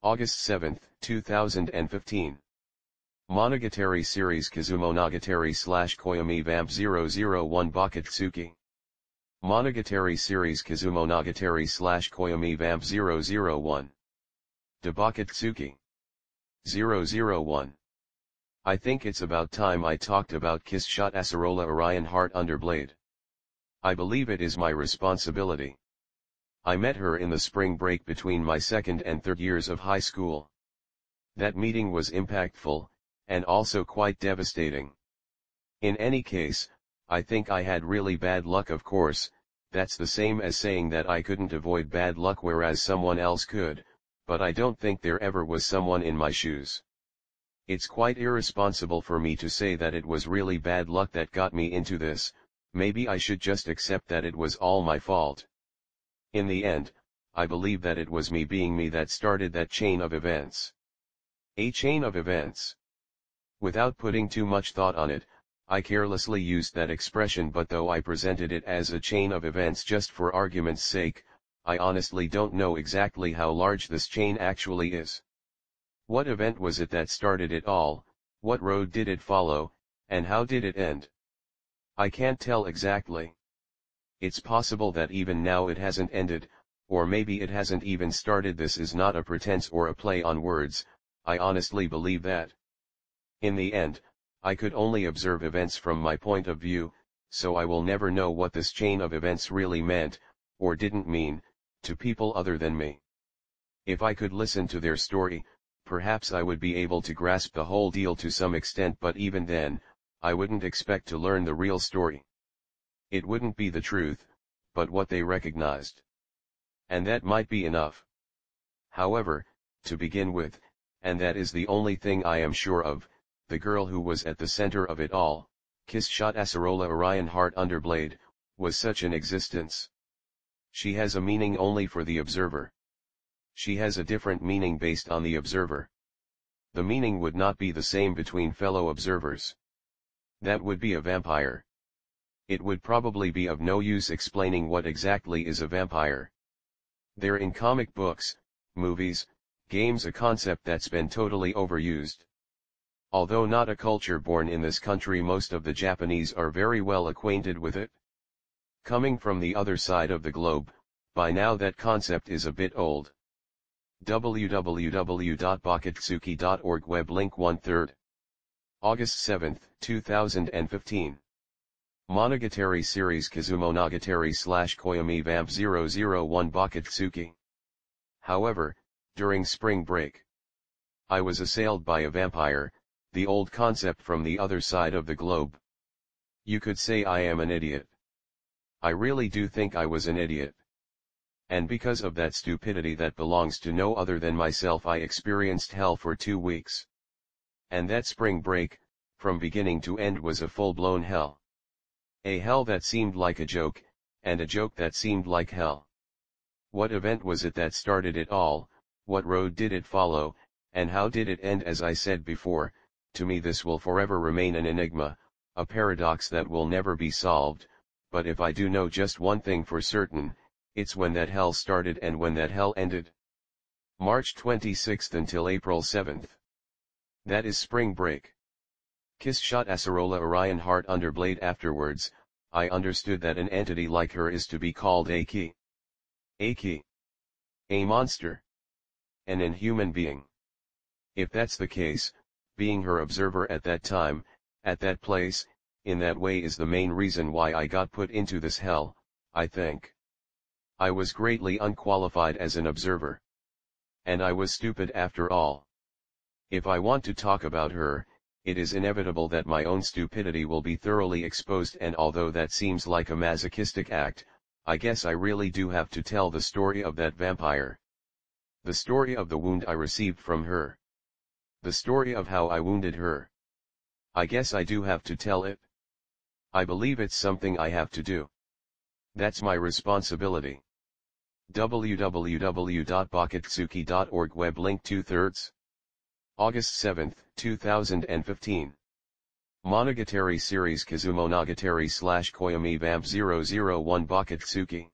August 7, 2015. Monogatari series Kizumonogatari / Koyomi Vamp 001 Bakatsuki. Monogatari series Kizumonogatari / Koyomi Vamp 001. De Bakatsuki. 001. I think it's about time I talked about Kiss Shot Acerola Orion Heart Underblade. I believe it is my responsibility. I met her in the spring break between my second and third years of high school. That meeting was impactful, and also quite devastating. In any case, I think I had really bad luck. Of course, that's the same as saying that I couldn't avoid bad luck whereas someone else could, but I don't think there ever was someone in my shoes. It's quite irresponsible for me to say that it was really bad luck that got me into this. Maybe I should just accept that it was all my fault. In the end, I believe that it was me being me that started that chain of events. A chain of events. Without putting too much thought on it, I carelessly used that expression, but though I presented it as a chain of events just for argument's sake, I honestly don't know exactly how large this chain actually is. What event was it that started it all, what road did it follow, and how did it end? I can't tell exactly. It's possible that even now it hasn't ended, or maybe it hasn't even started. This is not a pretense or a play on words, I honestly believe that. In the end, I could only observe events from my point of view, so I will never know what this chain of events really meant, or didn't mean, to people other than me. If I could listen to their story, perhaps I would be able to grasp the whole deal to some extent, but even then, I wouldn't expect to learn the real story. It wouldn't be the truth, but what they recognized. And that might be enough. However, to begin with, and that is the only thing I am sure of, the girl who was at the center of it all, Kiss Shot Acerola Orion Heart Underblade, was such an existence. She has a meaning only for the observer. She has a different meaning based on the observer. The meaning would not be the same between fellow observers. That would be a vampire. It would probably be of no use explaining what exactly is a vampire. They're in comic books, movies, games, a concept that's been totally overused. Although not a culture born in this country, most of the Japanese are very well acquainted with it. Coming from the other side of the globe, by now that concept is a bit old. www.bakatsuki.org web link 1/3. August 7, 2015. Monogatari series Kizumonogatari / Koyomi Vamp 001 Bakatsuki. However, during spring break, I was assailed by a vampire, the old concept from the other side of the globe. You could say I am an idiot. I really do think I was an idiot. And because of that stupidity that belongs to no other than myself, I experienced hell for 2 weeks. And that spring break, from beginning to end, was a full-blown hell. A hell that seemed like a joke, and a joke that seemed like hell. What event was it that started it all, what road did it follow, and how did it end? As I said before, to me this will forever remain an enigma, a paradox that will never be solved, but if I do know just one thing for certain, it's when that hell started and when that hell ended. March 26th until April 7th. That is spring break. Kiss Shot Acerola Orion Heart Underblade. Afterwards, I understood that an entity like her is to be called a ki. A ki. A monster. An inhuman being. If that's the case, being her observer at that time, at that place, in that way is the main reason why I got put into this hell, I think. I was greatly unqualified as an observer. And I was stupid after all. If I want to talk about her, it is inevitable that my own stupidity will be thoroughly exposed, and although that seems like a masochistic act, I guess I really do have to tell the story of that vampire. The story of the wound I received from her. The story of how I wounded her. I guess I do have to tell it. I believe it's something I have to do. That's my responsibility. www.bakatsuki.org web link 2/3. August 7, 2015. Monogatari series Kizumonogatari / Koyomi Vamp 001 Bakatsuki.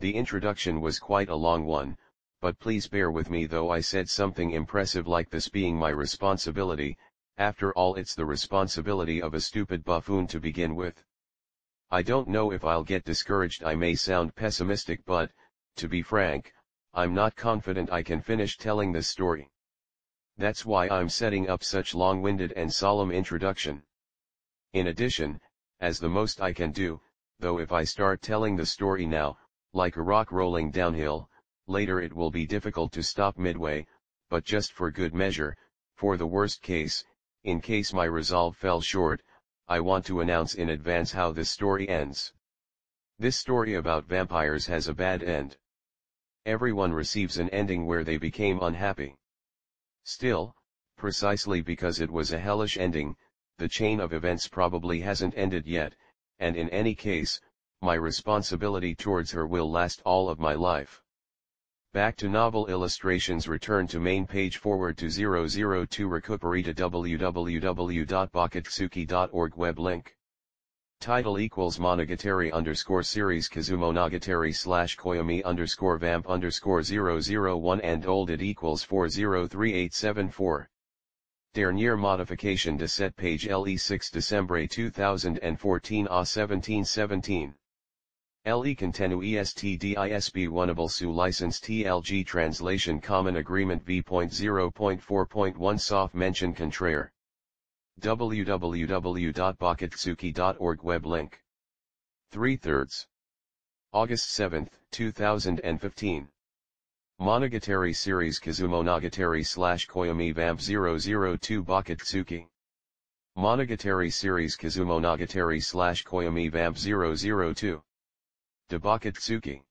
The introduction was quite a long one, but please bear with me though I said something impressive like this being my responsibility. After all, it's the responsibility of a stupid buffoon to begin with. I don't know if I'll get discouraged. I may sound pessimistic, but, to be frank, I'm not confident I can finish telling this story. That's why I'm setting up such long-winded and solemn introduction. In addition, as the most I can do, though if I start telling the story now, like a rock rolling downhill, later it will be difficult to stop midway, but just for good measure, for the worst case, in case my resolve fell short, I want to announce in advance how this story ends. This story about vampires has a bad end. Everyone receives an ending where they became unhappy. Still, precisely because it was a hellish ending, the chain of events probably hasn't ended yet, and in any case, my responsibility towards her will last all of my life. Back to novel illustrations. Return to main page. Forward to 002. Recuperate to www.bakatsuki.org. Web link. Title equals Monogatari _ series Kizumonogatari / Koyomi _ vamp _ 001 and old it equals 403874. Dernière modification de cette page le 6 décembre 2014 à 1717. Le contenu est disponible sous licence TLG Translation Common Agreement v.0.4.1 sauf mention contraire. www.bakatsuki.org web link. 3/3. August 7, 2015. Monogatari series Kizumonogatari / Koyomi vamp 002 Bakatsuki. Monogatari series Kizumonogatari / Koyomi vamp 002. De Bakatsuki.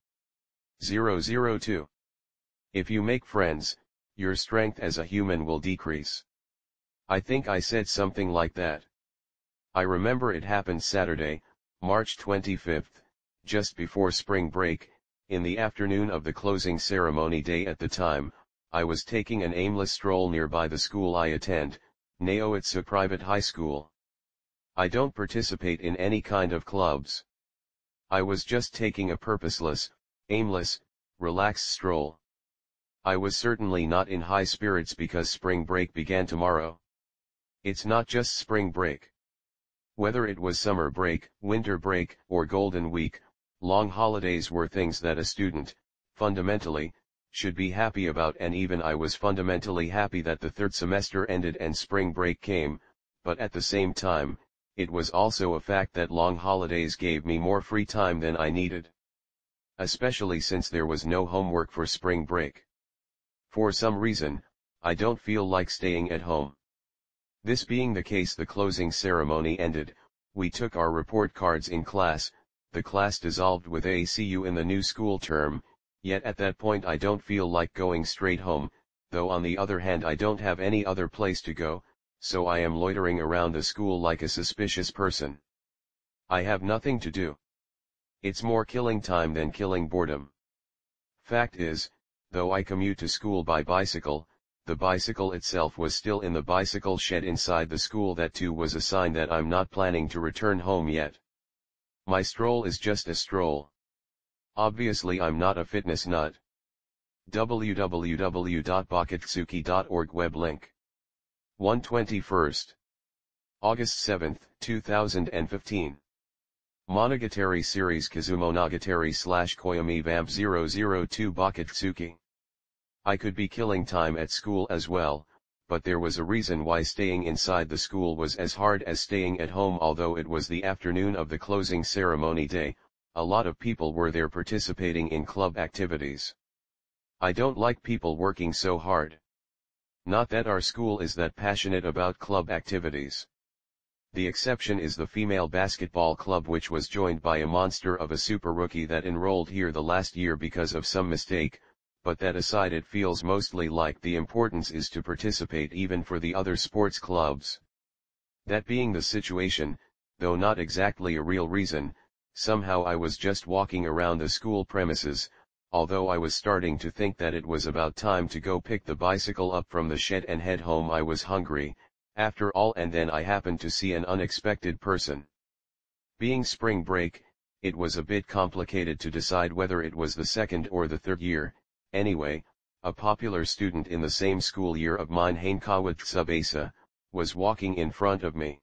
002. If you make friends, your strength as a human will decrease. I think I said something like that. I remember it happened Saturday, March 25, just before spring break, in the afternoon of the closing ceremony day. At the time, I was taking an aimless stroll nearby the school I attend, Naoitsu Private High School. I don't participate in any kind of clubs. I was just taking a purposeless, aimless, relaxed stroll. I was certainly not in high spirits because spring break began tomorrow. It's not just spring break. Whether it was summer break, winter break, or golden week, long holidays were things that a student, fundamentally, should be happy about, and even I was fundamentally happy that the third semester ended and spring break came, but at the same time, it was also a fact that long holidays gave me more free time than I needed. Especially since there was no homework for spring break. For some reason, I don't feel like staying at home. This being the case, the closing ceremony ended, we took our report cards in class, the class dissolved with ACU in the new school term, yet at that point I don't feel like going straight home, though on the other hand I don't have any other place to go, so I am loitering around the school like a suspicious person. I have nothing to do. It's more killing time than killing boredom. Fact is, though I commute to school by bicycle, the bicycle itself was still in the bicycle shed inside the school. That too was a sign that I'm not planning to return home yet. My stroll is just a stroll. Obviously I'm not a fitness nut. www.bakatsuki.org web link. 121st. August 7, 2015. Monogatari series Kizumonogatari / Koyomi vamp 002 Bakatsuki. I could be killing time at school as well, but there was a reason why staying inside the school was as hard as staying at home. Although it was the afternoon of the closing ceremony day, a lot of people were there participating in club activities. I don't like people working so hard. Not that our school is that passionate about club activities. The exception is the female basketball club, which was joined by a monster of a super rookie that enrolled here the last year because of some mistake, but that aside, it feels mostly like the importance is to participate even for the other sports clubs. That being the situation, though not exactly a real reason, somehow I was just walking around the school premises, although I was starting to think that it was about time to go pick the bicycle up from the shed and head home. I was hungry, after all, and then I happened to see an unexpected person. Being spring break, it was a bit complicated to decide whether it was the second or the third year. Anyway, a popular student in the same school year of mine Hankawa Tsubasa, was walking in front of me.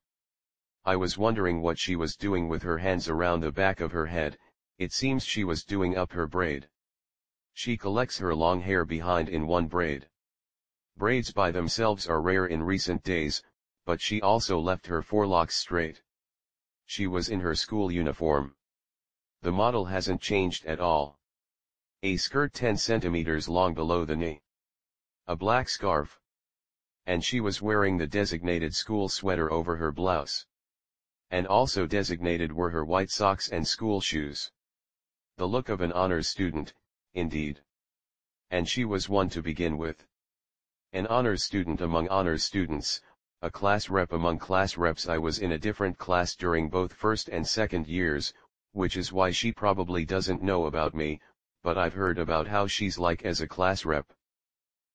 I was wondering what she was doing with her hands around the back of her head. It seems she was doing up her braid. She collects her long hair behind in one braid. Braids by themselves are rare in recent days, but she also left her forelocks straight. She was in her school uniform. The model hasn't changed at all. A skirt 10 centimeters long below the knee. A black scarf. And she was wearing the designated school sweater over her blouse. And also designated were her white socks and school shoes. The look of an honors student, indeed. And she was one to begin with. An honors student among honors students, a class rep among class reps. I was in a different class during both first and second years, which is why she probably doesn't know about me, but I've heard about how she's like as a class rep.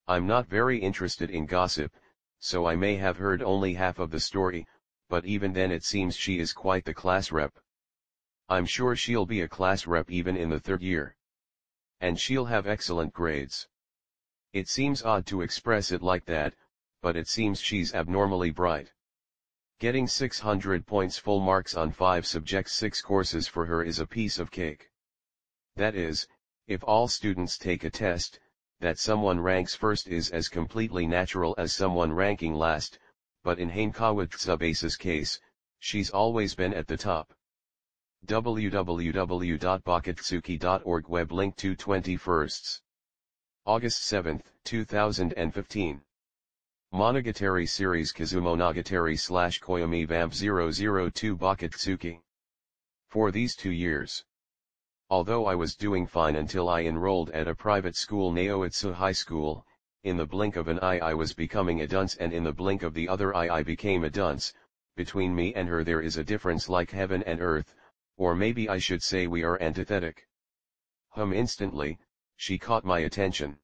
I'm not very interested in gossip, so I may have heard only half of the story, but even then it seems she is quite the class rep. I'm sure she'll be a class rep even in the third year. And she'll have excellent grades. It seems odd to express it like that, but it seems she's abnormally bright. Getting 600 points full marks on 5 subjects 6 courses for her is a piece of cake. That is, if all students take a test, that someone ranks first is as completely natural as someone ranking last, but in Hankawa Tsubasa's case, she's always been at the top. www.bakatsuki.org web link to 21st. August 7, 2015. Monogatari series Kizumonogatari / Koyomi Vamp 002 Bakatsuki. For these 2 years. Although I was doing fine until I enrolled at a private school Naoitsu High School, in the blink of an eye I was becoming a dunce and in the blink of the other eye I became a dunce. Between me and her there is a difference like heaven and earth, or maybe I should say we are antithetic. Instantly, she caught my attention.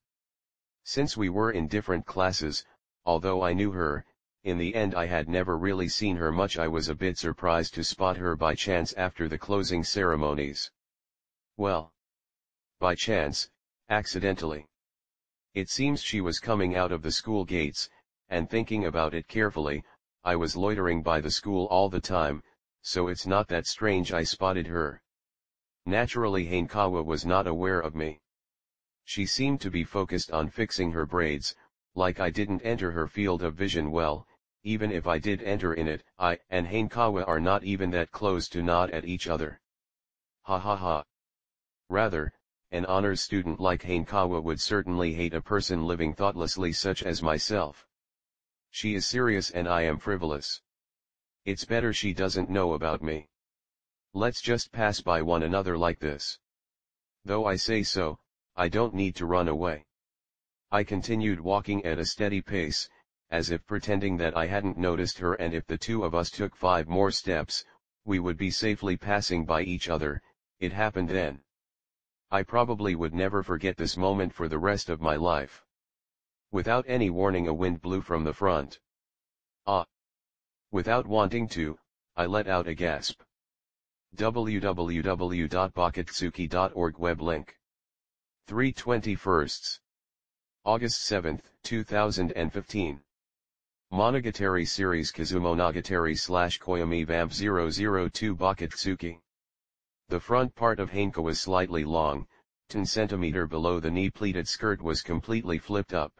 Since we were in different classes, although I knew her, in the end I had never really seen her much. I was a bit surprised to spot her by chance after the closing ceremonies. Well, by chance, accidentally. It seems she was coming out of the school gates, and thinking about it carefully, I was loitering by the school all the time, so it's not that strange I spotted her. Naturally Hankawa was not aware of me. She seemed to be focused on fixing her braids, like I didn't enter her field of vision well. Even if I did enter in it, I and Hankawa are not even that close to nod at each other. Ha ha ha. Rather, an honors student like Hankawa would certainly hate a person living thoughtlessly such as myself. She is serious and I am frivolous. It's better she doesn't know about me. Let's just pass by one another like this. Though I say so, I don't need to run away. I continued walking at a steady pace, as if pretending that I hadn't noticed her, and if the two of us took 5 more steps, we would be safely passing by each other. It happened then. I probably would never forget this moment for the rest of my life. Without any warning a wind blew from the front. Ah! Without wanting to, I let out a gasp. www.bakatsuki.org web link. 3/21. August 7, 2015. Monogatari series Kizumonogatari / Koyomi Vamp 002 Bakatsuki. The front part of Hankawa's slightly long, 10 cm below the knee pleated skirt was completely flipped up.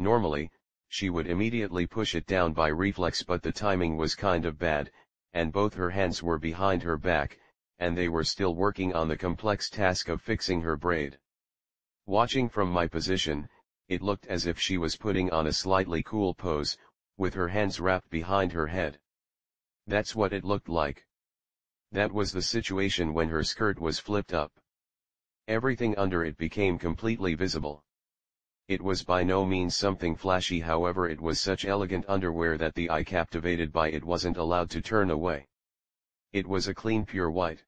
Normally, she would immediately push it down by reflex, but the timing was kind of bad, and both her hands were behind her back, and they were still working on the complex task of fixing her braid. Watching from my position, it looked as if she was putting on a slightly cool pose, with her hands wrapped behind her head. That's what it looked like. That was the situation when her skirt was flipped up. Everything under it became completely visible. It was by no means something flashy, however it was such elegant underwear that the eye captivated by it wasn't allowed to turn away. It was a clean pure white.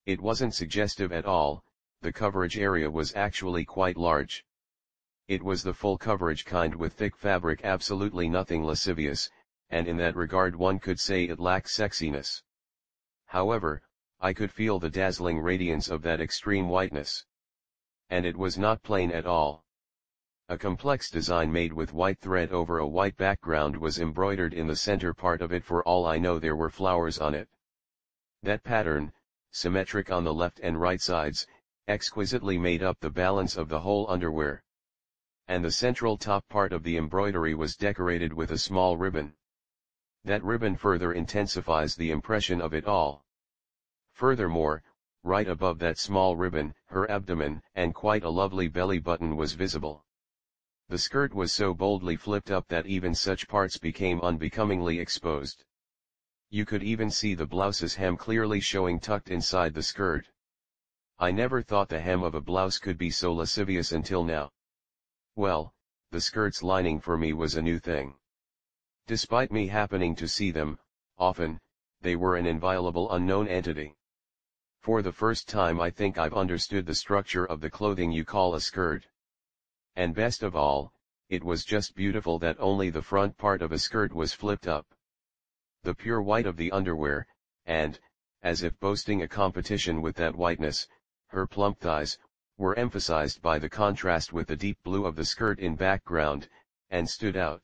It wasn't suggestive at all. The coverage area was actually quite large. It was the full coverage kind with thick fabric, absolutely nothing lascivious, and in that regard one could say it lacked sexiness. However, I could feel the dazzling radiance of that extreme whiteness. And it was not plain at all. A complex design made with white thread over a white background was embroidered in the center part of it. For all I know, there were flowers on it. That pattern, symmetric on the left and right sides, exquisitely made up the balance of the whole underwear. And the central top part of the embroidery was decorated with a small ribbon. That ribbon further intensifies the impression of it all. Furthermore, right above that small ribbon, her abdomen and quite a lovely belly button was visible. The skirt was so boldly flipped up that even such parts became unbecomingly exposed. You could even see the blouse's hem clearly showing tucked inside the skirt. I never thought the hem of a blouse could be so lascivious until now. Well, the skirt's lining for me was a new thing. Despite me happening to see them, often, they were an inviolable unknown entity. For the first time I think I've understood the structure of the clothing you call a skirt. And best of all, it was just beautiful that only the front part of a skirt was flipped up. The pure white of the underwear, and, as if boasting a competition with that whiteness, her plump thighs, were emphasized by the contrast with the deep blue of the skirt in background, and stood out.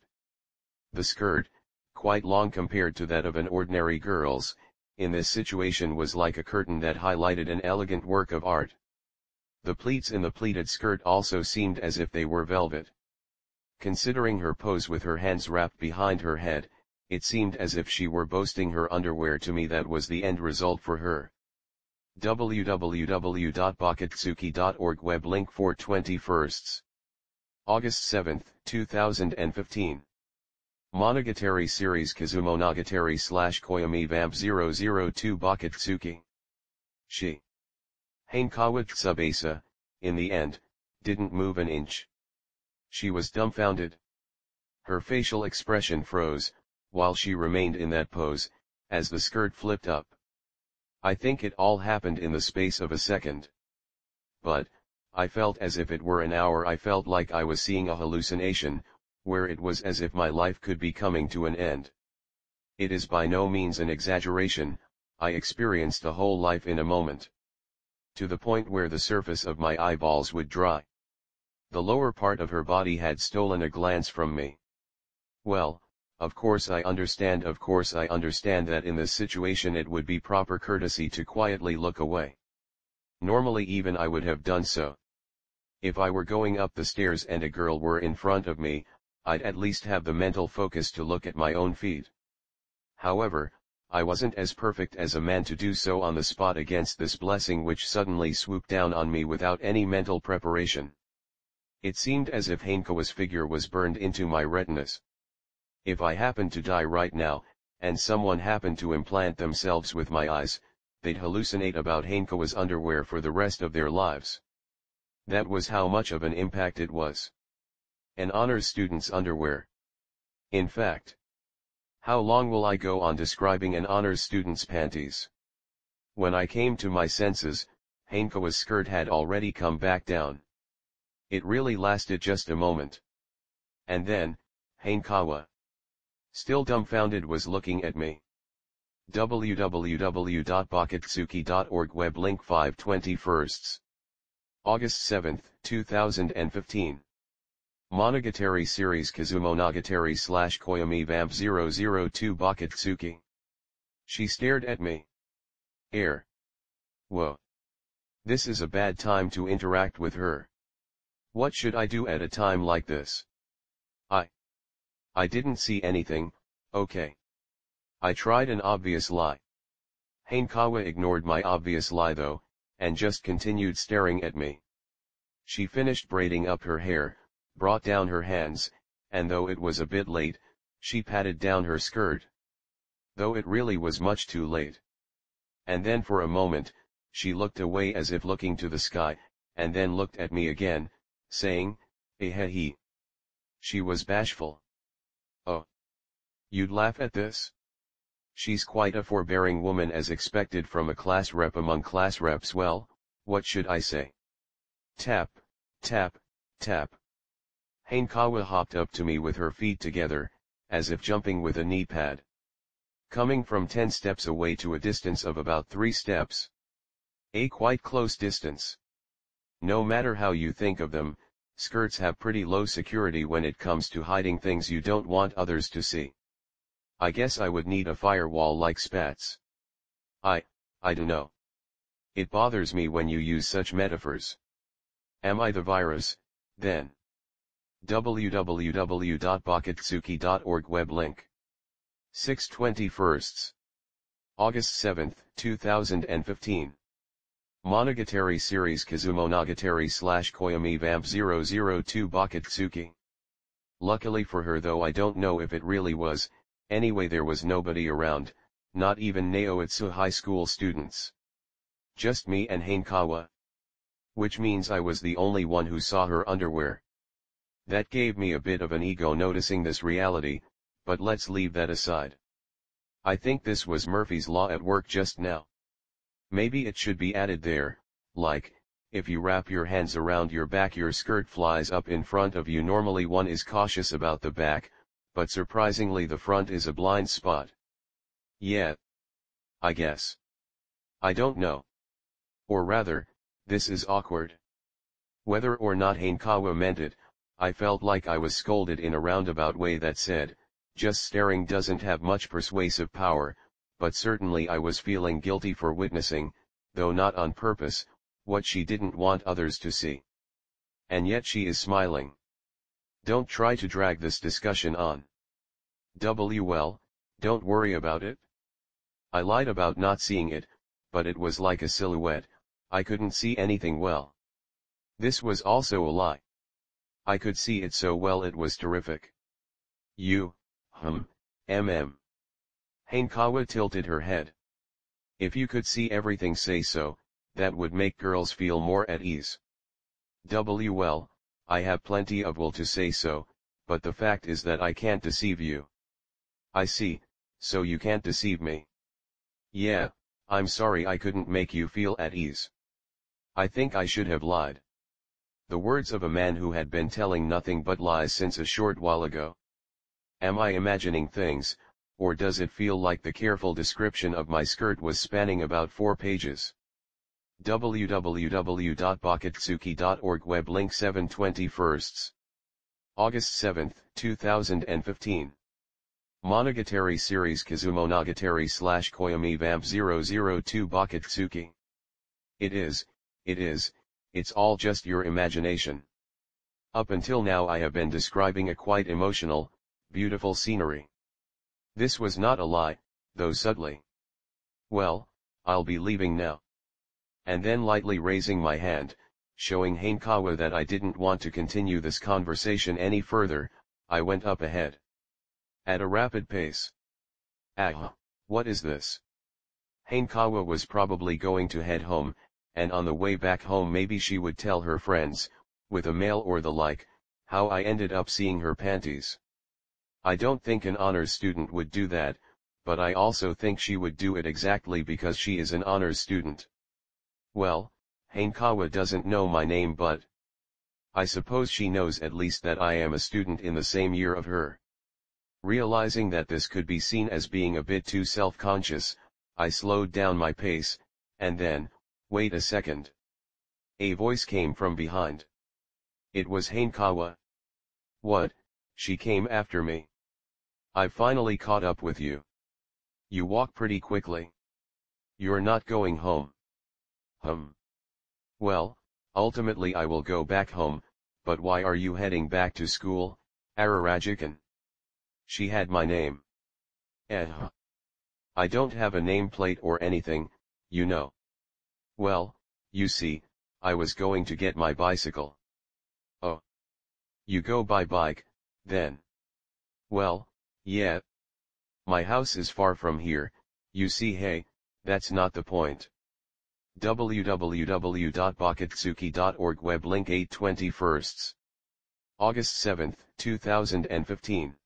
The skirt, quite long compared to that of an ordinary girl's, in this situation was like a curtain that highlighted an elegant work of art. The pleats in the pleated skirt also seemed as if they were velvet. Considering her pose with her hands wrapped behind her head, it seemed as if she were boasting her underwear to me. That was the end result for her. www.bakatsuki.org web link for 21st. August 7, 2015. Monogatari series Kizumonogatari / Koyomi Vamp 002 Bakatsuki. She. Hanekawa Tsubasa, in the end, didn't move an inch. She was dumbfounded. Her facial expression froze, while she remained in that pose, as the skirt flipped up. I think it all happened in the space of a second. But, I felt as if it were an hour. I felt like I was seeing a hallucination, where it was as if my life could be coming to an end. It is by no means an exaggeration, I experienced a whole life in a moment. To the point where the surface of my eyeballs would dry. The lower part of her body had stolen a glance from me. Well, of course I understand that in this situation it would be proper courtesy to quietly look away. Normally even I would have done so. If I were going up the stairs and a girl were in front of me, I'd at least have the mental focus to look at my own feet. However, I wasn't as perfect as a man to do so on the spot against this blessing which suddenly swooped down on me without any mental preparation. It seemed as if Hanekawa's figure was burned into my retinas. If I happened to die right now, and someone happened to implant themselves with my eyes, they'd hallucinate about Hanekawa's underwear for the rest of their lives. That was how much of an impact it was. An honors student's underwear. In fact, how long will I go on describing an honors student's panties? When I came to my senses, Hanekawa's skirt had already come back down. It really lasted just a moment. And then, Hanekawa, still dumbfounded, was looking at me. www.bakatsuki.org web link 5/21. August 7, 2015. Monogatari series Kizumonogatari / Koyomi Vamp 002 Bakatsuki. She stared at me. Whoa. This is a bad time to interact with her. What should I do at a time like this? I didn't see anything, okay. I tried an obvious lie. Hanekawa ignored my obvious lie though, and just continued staring at me. She finished braiding up her hair, brought down her hands, and though it was a bit late, she patted down her skirt. Though it really was much too late. And then for a moment, she looked away as if looking to the sky, and then looked at me again, saying, "Ehehe." She was bashful. Oh. You'd laugh at this? She's quite a forbearing woman, as expected from a class rep among class reps. Well, what should I say? Tap, tap, tap. Hanekawa hopped up to me with her feet together, as if jumping with a knee pad. Coming from 10 steps away to a distance of about 3 steps. A quite close distance. No matter how you think of them, Skirts have pretty low security when it comes to hiding things you don't want others to see. I guess I would need a firewall like spats. I dunno. It bothers me when you use such metaphors. Am I the virus, then? www.bakatsuki.org web link. 6/21. August 7, 2015. Monogatari series Kizumonogatari/Koyomi Vamp 002 Bakatsuki. Luckily for her, though I don't know if it really was, anyway there was nobody around, not even Naoitsu high school students. Just me and Hanekawa. Which means I was the only one who saw her underwear. That gave me a bit of an ego noticing this reality, but let's leave that aside. I think this was Murphy's Law at work just now. Maybe it should be added there, like, if you wrap your hands around your back your skirt flies up in front of you. Normally one is cautious about the back, but surprisingly the front is a blind spot. Yeah. I guess. I don't know. Or rather, this is awkward. Whether or not Hanekawa meant it, I felt like I was scolded in a roundabout way that said, just staring doesn't have much persuasive power, but certainly I was feeling guilty for witnessing, though not on purpose, what she didn't want others to see. And yet she is smiling. Don't try to drag this discussion on. Well, don't worry about it. I lied about not seeing it, but it was like a silhouette, I couldn't see anything well. This was also a lie. I could see it so well it was terrific. Hanekawa tilted her head. If you could see everything, say so, that would make girls feel more at ease. Well, I have plenty of will to say so, but the fact is that I can't deceive you. I see, so you can't deceive me. Yeah, I'm sorry I couldn't make you feel at ease. I think I should have lied. The words of a man who had been telling nothing but lies since a short while ago. Am I imagining things, or does it feel like the careful description of my skirt was spanning about 4 pages? www.bakatsuki.org web link 7/21. August 7, 2015. Monogatari series Kizumonogatari/Koyomi Vamp 002 Bakatsuki. It's all just your imagination. Up until now I have been describing a quite emotional, beautiful scenery. This was not a lie, though subtly. Well, I'll be leaving now. And then lightly raising my hand, showing Hanekawa that I didn't want to continue this conversation any further, I went up ahead. At a rapid pace. What is this? Hanekawa was probably going to head home, and on the way back home maybe she would tell her friends, with a mail or the like, how I ended up seeing her panties. I don't think an honors student would do that, but I also think she would do it exactly because she is an honors student. Well, Hanekawa doesn't know my name, but I suppose she knows at least that I am a student in the same year of her. Realizing that this could be seen as being a bit too self-conscious, I slowed down my pace, and then, wait a second. A voice came from behind. It was Hanekawa. What, she came after me. I've finally caught up with you. You walk pretty quickly. You're not going home. Well, ultimately I will go back home, but why are you heading back to school, Ararajikan? She had my name. I don't have a nameplate or anything, you know. Well, you see, I was going to get my bicycle. Oh. You go by bike, then? Well, yeah. My house is far from here, you see. Hey, that's not the point. www.bakatsuki.org web link 8/21. August 7, 2015.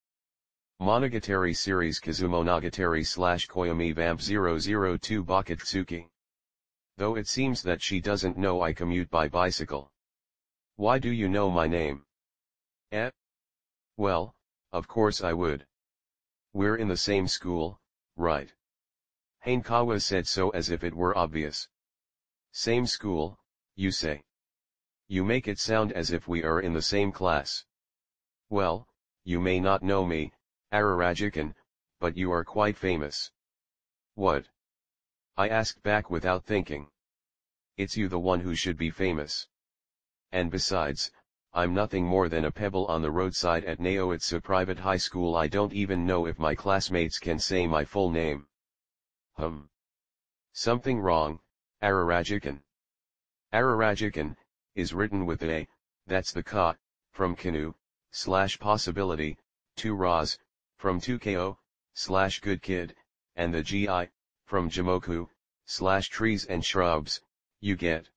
Monogatari series Kizumonogatari/Koyomi Vamp 002 Bakatsuki. Though it seems that she doesn't know I commute by bicycle. Why do you know my name? Well, of course I would. We're in the same school, right? Hanekawa said so as if it were obvious. Same school, you say? You make it sound as if we are in the same class. Well, you may not know me, Ararajikan, but you are quite famous. What? I asked back without thinking. It's you the one who should be famous. And besides, I'm nothing more than a pebble on the roadside at Naoitsu private high school. I don't even know if my classmates can say my full name. Something wrong, Ararajikan. Ararajikan is written with a, that's the ka, from Kanu, /possibility, 2 ras, from 2ko, /good kid, and the gi, from Jimoku, /trees and shrubs, you get.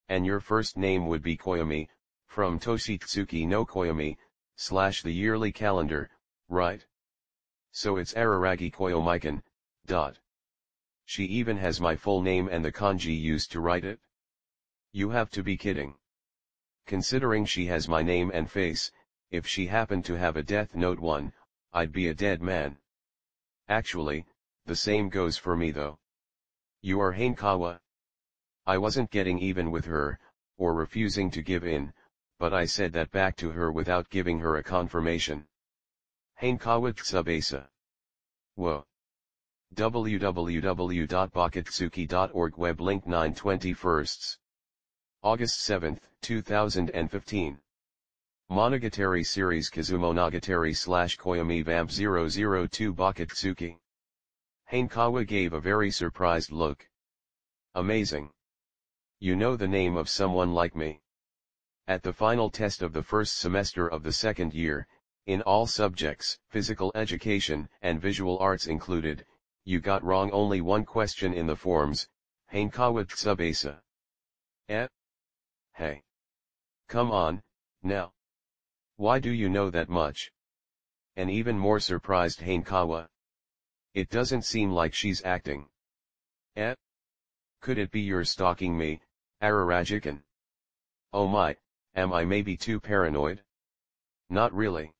And your first name would be Koyomi, from Toshitsuki no Koyomi, / the yearly calendar, right? So it's Araragi Koyomikan, dot. She even has my full name and the kanji used to write it? You have to be kidding. Considering she has my name and face, if she happened to have a Death Note 1, I'd be a dead man. Actually, the same goes for me though. You are Hanekawa. I wasn't getting even with her, or refusing to give in, but I said that back to her without giving her a confirmation. Hanekawa Tsubasa. Whoa. www.bakatsuki.org web link 9/21. August 7, 2015. Monogatari series Kizumonogatari / Koyomi Vamp 002 Bakatsuki. Hanekawa gave a very surprised look. Amazing. You know the name of someone like me. At the final test of the first semester of the second year, in all subjects, physical education and visual arts included, you got wrong only one question in the forms, Hanekawa Tsubasa. Hey. Come on, now. Why do you know that much? And even more surprised Hanekawa. It doesn't seem like she's acting. Could it be you're stalking me, Ararajikan? Oh my, am I maybe too paranoid? Not really.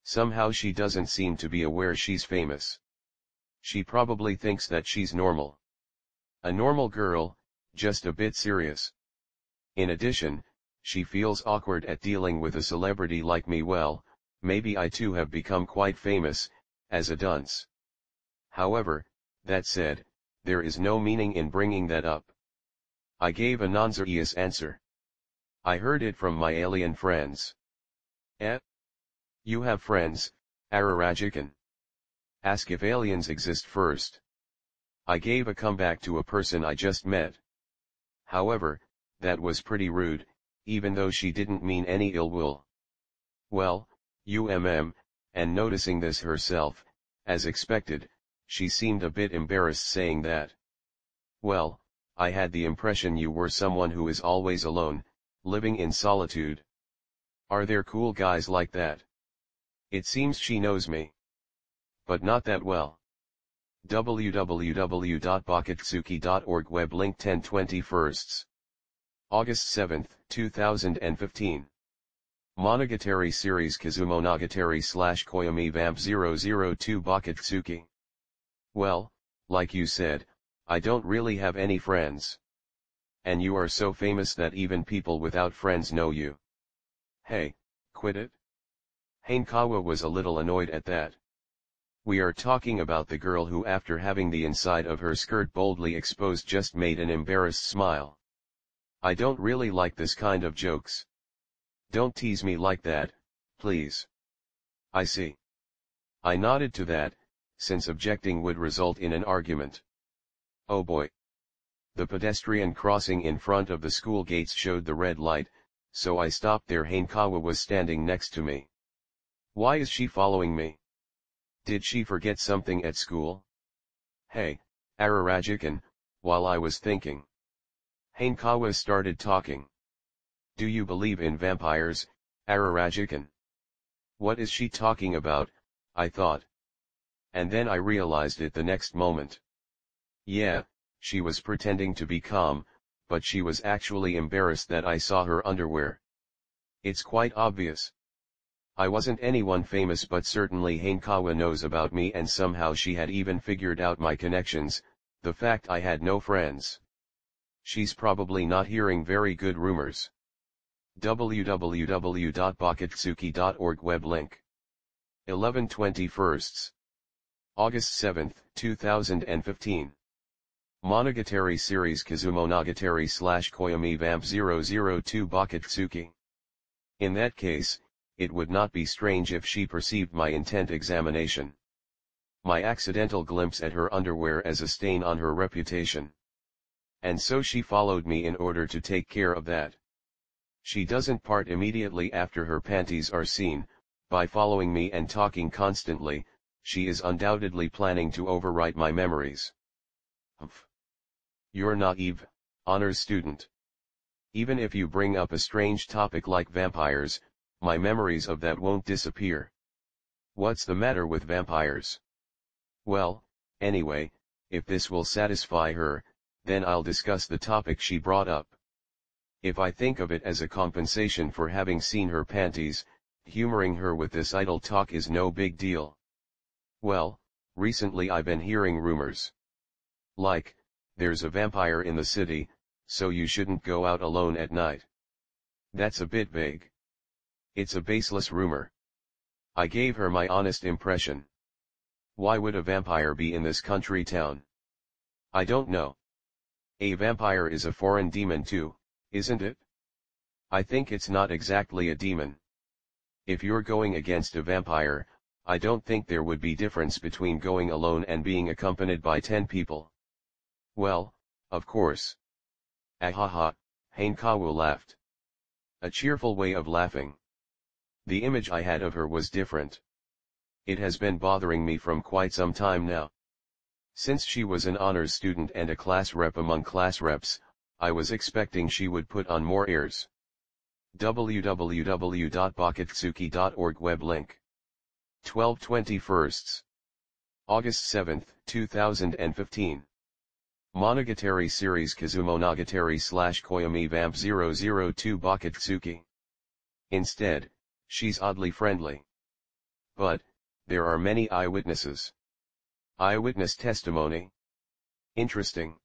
Somehow she doesn't seem to be aware she's famous. She probably thinks that she's normal. A normal girl, just a bit serious. In addition, she feels awkward at dealing with a celebrity like me. Well, maybe I too have become quite famous, as a dunce. However, that said, there is no meaning in bringing that up. I gave a non-serious answer. I heard it from my alien friends. You have friends, Ararajikan. Ask if aliens exist first. I gave a comeback to a person I just met. However, that was pretty rude, even though she didn't mean any ill will. Well, and noticing this herself, as expected, she seemed a bit embarrassed saying that. Well, I had the impression you were someone who is always alone, living in solitude. Are there cool guys like that? It seems she knows me. But not that well. www.bakatsuki.org web link 10/21. August 7, 2015. Monogatari series Kizumonogatari / Koyomi Vamp 002 Bakatsuki. Well, like you said, I don't really have any friends. And you are so famous that even people without friends know you. Hey, quit it? Hanekawa was a little annoyed at that. We are talking about the girl who, after having the inside of her skirt boldly exposed, just made an embarrassed smile. I don't really like this kind of jokes. Don't tease me like that, please. I see. I nodded to that, since objecting would result in an argument. Oh boy. The pedestrian crossing in front of the school gates showed the red light, so I stopped there. Hanekawa was standing next to me. Why is she following me? Did she forget something at school? Hey, Ararajikan, while I was thinking. Hanekawa started talking. Do you believe in vampires, Ararajikan? What is she talking about, I thought. And then I realized it the next moment. Yeah, she was pretending to be calm, but she was actually embarrassed that I saw her underwear. It's quite obvious. I wasn't anyone famous, but certainly Hanekawa knows about me, and somehow she had even figured out my connections, the fact I had no friends. She's probably not hearing very good rumors. www.bakatsuki.org web link. 11/21, August 7, 2015. Monogatari series Kizumonogatari/Koyomi Vamp 002 Bakatsuki. In that case, it would not be strange if she perceived my intent examination. My accidental glimpse at her underwear as a stain on her reputation. And so she followed me in order to take care of that. She doesn't part immediately after her panties are seen. By following me and talking constantly, she is undoubtedly planning to overwrite my memories. Humph. You're naive, honors student. Even if you bring up a strange topic like vampires, my memories of that won't disappear. What's the matter with vampires? Well, anyway, if this will satisfy her, then I'll discuss the topic she brought up. If I think of it as a compensation for having seen her panties, humoring her with this idle talk is no big deal. Well, recently I've been hearing rumors. Like, there's a vampire in the city, so you shouldn't go out alone at night. That's a bit vague. It's a baseless rumor. I gave her my honest impression. Why would a vampire be in this country town? I don't know. A vampire is a foreign demon too, isn't it? I think it's not exactly a demon. If you're going against a vampire, I don't think there would be difference between going alone and being accompanied by 10 people. Well, of course. Ahaha, Hanekawa laughed. A cheerful way of laughing. The image I had of her was different. It has been bothering me from quite some time now. Since she was an honors student and a class rep among class reps, I was expecting she would put on more airs. www.bakatsuki.org web link. 12/21, August 7, 2015. Monogatari series Kizumonogatari/Koyomi Vamp 002 Bakatsuki. Instead, she's oddly friendly. But, there are many eyewitnesses. Eyewitness testimony? Interesting.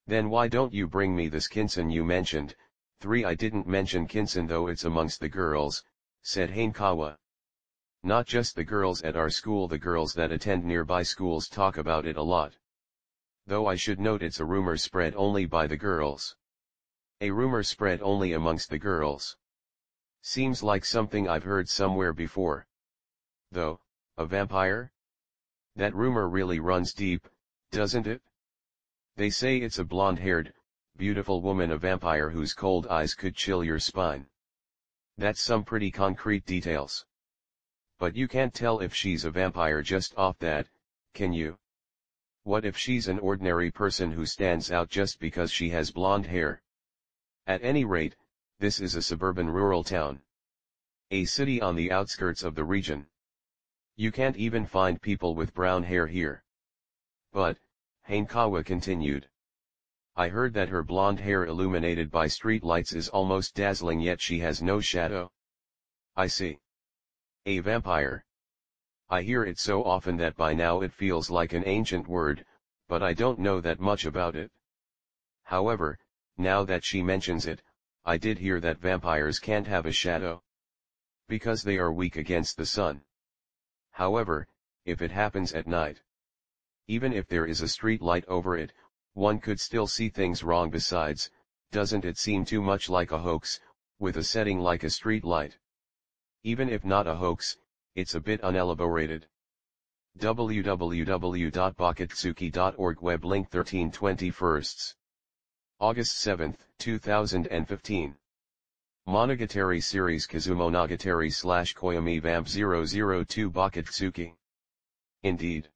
Then why don't you bring me this Kinsen you mentioned? 3 I didn't mention Kinsen though it's amongst the girls, said Hanekawa. Not just the girls at our school, the girls that attend nearby schools talk about it a lot. Though I should note it's a rumor spread only by the girls. A rumor spread only amongst the girls. Seems like something I've heard somewhere before. Though, a vampire? That rumor really runs deep, doesn't it? They say it's a blonde-haired, beautiful woman, a vampire whose cold eyes could chill your spine. That's some pretty concrete details. But you can't tell if she's a vampire just off that, can you? What if she's an ordinary person who stands out just because she has blonde hair? At any rate, this is a suburban rural town. A city on the outskirts of the region. You can't even find people with brown hair here. But, Hanekawa continued. I heard that her blonde hair illuminated by street lights is almost dazzling, yet she has no shadow. I see. A vampire. I hear it so often that by now it feels like an ancient word, but I don't know that much about it. However, now that she mentions it, I did hear that vampires can't have a shadow. Because they are weak against the sun. However, if it happens at night, even if there is a street light over it, one could still see things wrong. Besides, doesn't it seem too much like a hoax, with a setting like a street light? Even if not a hoax, it's a bit unelaborated. www.bakatsuki.org web link. 13/21, August 7, 2015. Monogatari series Kizumonogatari/Koyomi Vamp 002 Bakatsuki. Indeed.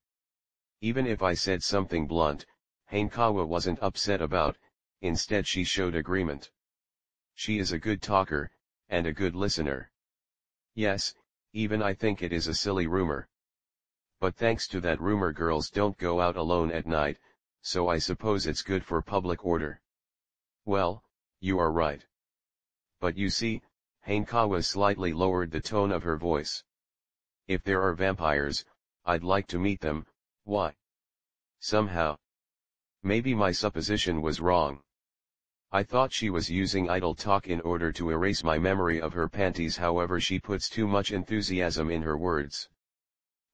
Even if I said something blunt, Hanekawa wasn't upset about, instead she showed agreement. She is a good talker, and a good listener. Yes, even I think it is a silly rumor. But thanks to that rumor girls don't go out alone at night, so I suppose it's good for public order. Well, you are right. But you see, Hanekawa slightly lowered the tone of her voice. If there are vampires, I'd like to meet them. Why? Somehow. Maybe my supposition was wrong. I thought she was using idle talk in order to erase my memory of her panties, however she puts too much enthusiasm in her words.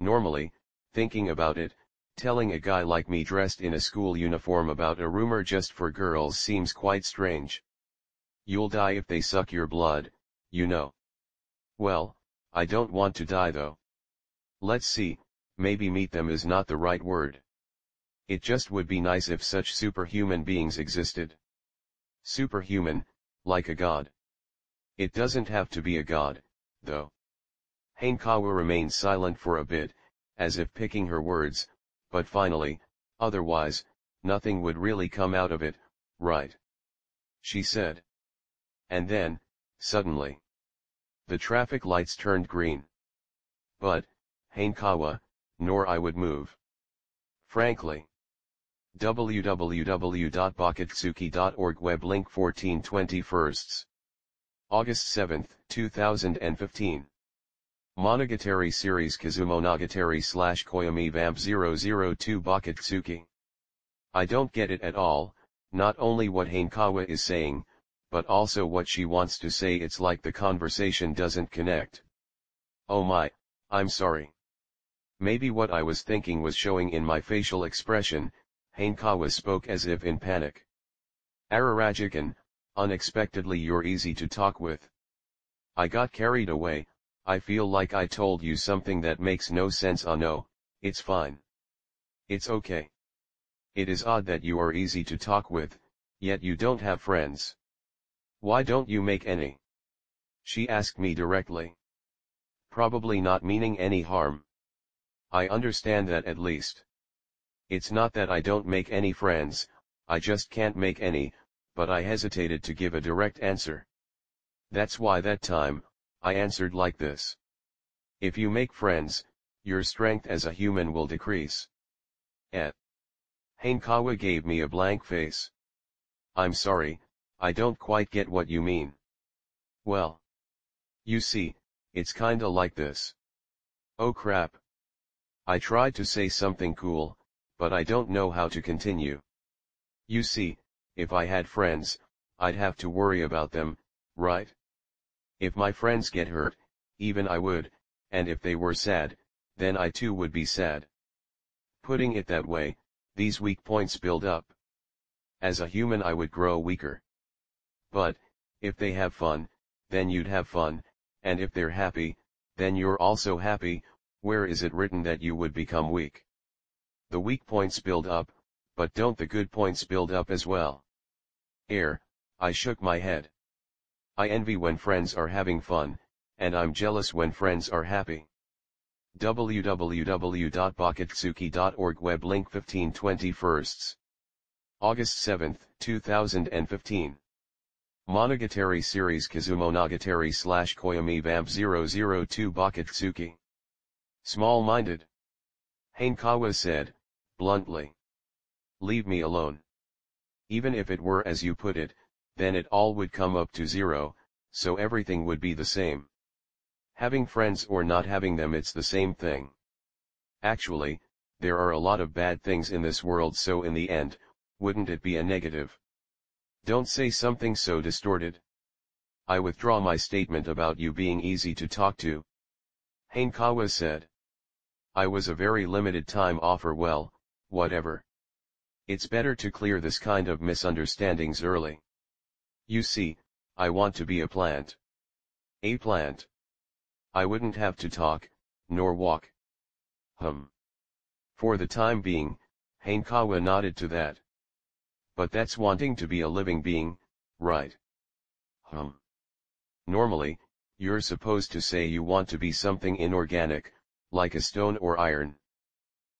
Normally, thinking about it, telling a guy like me dressed in a school uniform about a rumor just for girls seems quite strange. You'll die if they suck your blood, you know. Well, I don't want to die though. Let's see, maybe meet them is not the right word. It just would be nice if such superhuman beings existed. Superhuman, like a god. It doesn't have to be a god, though. Hanekawa remained silent for a bit, as if picking her words, but finally, otherwise, nothing would really come out of it, right? She said. And then, suddenly, the traffic lights turned green. But, Hanekawa, nor I would move. Frankly. www.bakatsuki.org web link 1421. August 7, 2015. Monogatari series Kizumonogatari / Koyomi Vamp 002 Bakatsuki. I don't get it at all, not only what Hanekawa is saying, but also what she wants to say. It's like the conversation doesn't connect. Oh my, I'm sorry. Maybe what I was thinking was showing in my facial expression. Hanekawa spoke as if in panic. Ararajikan, unexpectedly you're easy to talk with. I got carried away. I feel like I told you something that makes no sense. Oh no, it's fine. It's okay. It is odd that you are easy to talk with, yet you don't have friends. Why don't you make any? She asked me directly. Probably not meaning any harm. I understand that at least. It's not that I don't make any friends, I just can't make any, but I hesitated to give a direct answer. That's why that time, I answered like this. If you make friends, your strength as a human will decrease. Hanekawa gave me a blank face. I'm sorry, I don't quite get what you mean. Well. You see, it's kinda like this. Oh crap. I tried to say something cool, but I don't know how to continue. You see, if I had friends, I'd have to worry about them, right? If my friends get hurt, even I would, and if they were sad, then I too would be sad. Putting it that way, these weak points build up. As a human I would grow weaker. But, if they have fun, then you'd have fun, and if they're happy, then you're also happy. Where is it written that you would become weak? The weak points build up, but don't the good points build up as well? I shook my head. I envy when friends are having fun, and I'm jealous when friends are happy. www.bakatsuki.org web link 1521. August 7, 2015. Monogatari series Kizumonogatari / Koyomi Vamp 002 Bakatsuki. Small-minded. Hanekawa said, bluntly. Leave me alone. Even if it were as you put it, then it all would come up to zero, so everything would be the same. Having friends or not having them, it's the same thing. Actually, there are a lot of bad things in this world, so in the end, wouldn't it be a negative? Don't say something so distorted. I withdraw my statement about you being easy to talk to. Hanekawa said. I was a very limited time offer. Well, whatever. It's better to clear this kind of misunderstandings early. You see, I want to be a plant. A plant. I wouldn't have to talk, nor walk. For the time being, Hanekawa nodded to that. But that's wanting to be a living being, right? Normally, you're supposed to say you want to be something inorganic, like a stone or iron.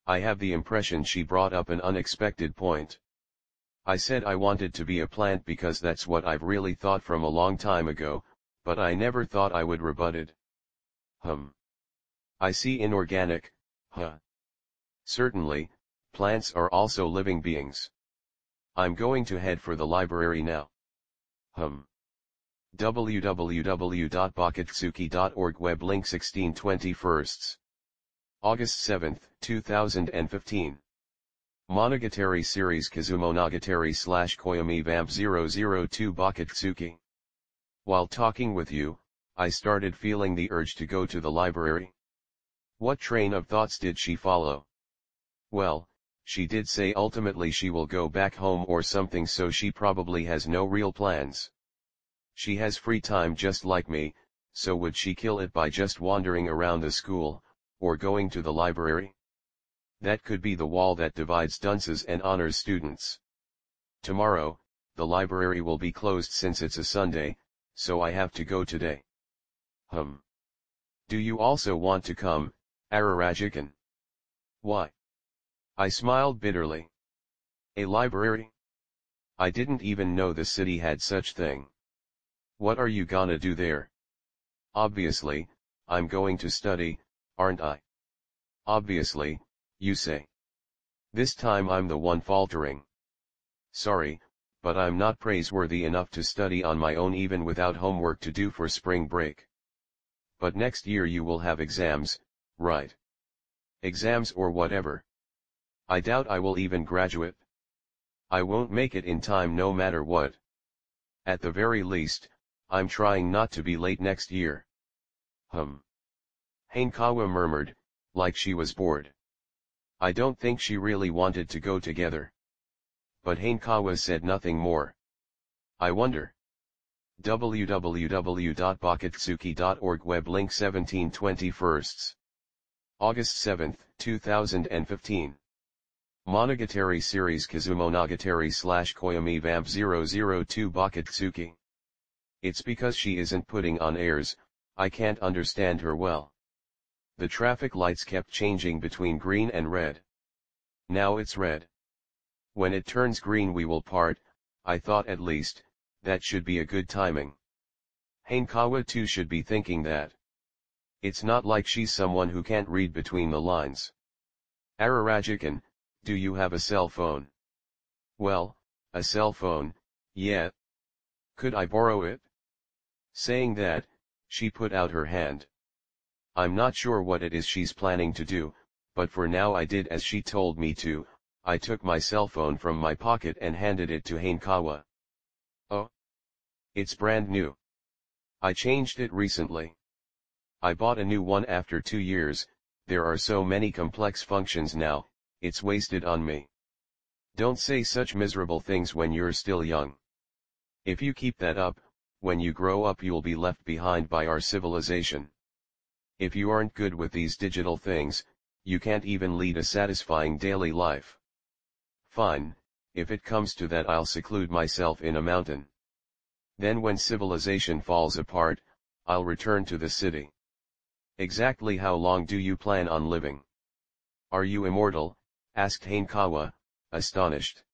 I have the impression she brought up an unexpected point. I said I wanted to be a plant because that's what I've really thought from a long time ago, but I never thought I would rebut it. I see inorganic, Certainly, plants are also living beings. I'm going to head for the library now. www.bakatsuki.org web link 1621. August 7, 2015. Monogatari series Kizumonogatari / Koyomi Vamp 002 Bakatsuki. While talking with you, I started feeling the urge to go to the library. What train of thoughts did she follow? Well, she did say ultimately she will go back home or something, so she probably has no real plans. She has free time just like me, so would she kill it by just wandering around the school, or going to the library? That could be the wall that divides dunces and honors students. Tomorrow, the library will be closed since it's a Sunday, so I have to go today. Do you also want to come, Ararajikan? Why? I smiled bitterly. A library? I didn't even know the city had such thing. What are you gonna do there? Obviously, I'm going to study, aren't I? Obviously, you say. This time I'm the one faltering. Sorry, but I'm not praiseworthy enough to study on my own even without homework to do for spring break. But next year you will have exams, right? Exams or whatever. I doubt I will even graduate. I won't make it in time no matter what. At the very least, I'm trying not to be late next year. Hanekawa murmured, like she was bored. I don't think she really wanted to go together. But Hanekawa said nothing more. I wonder. www.bakatsuki.org web link 1721. August 7, 2015. Monogatari series Kizumonogatari / Koyomi Vamp 002 Bakatsuki. It's because she isn't putting on airs, I can't understand her well. The traffic lights kept changing between green and red. Now it's red. When it turns green we will part, I thought at least, that should be a good timing. Hanekawa too should be thinking that. It's not like she's someone who can't read between the lines. Ararajikan, do you have a cell phone? Well, a cell phone, yeah. Could I borrow it? Saying that, she put out her hand. I'm not sure what it is she's planning to do, but for now I did as she told me to. I took my cell phone from my pocket and handed it to Hanekawa. Oh. It's brand new. I changed it recently. I bought a new one after 2 years, there are so many complex functions now, it's wasted on me. Don't say such miserable things when you're still young. If you keep that up, when you grow up you'll be left behind by our civilization. If you aren't good with these digital things, you can't even lead a satisfying daily life. Fine, if it comes to that I'll seclude myself in a mountain. Then when civilization falls apart, I'll return to the city. Exactly how long do you plan on living? Are you immortal? Asked Hanekawa, astonished.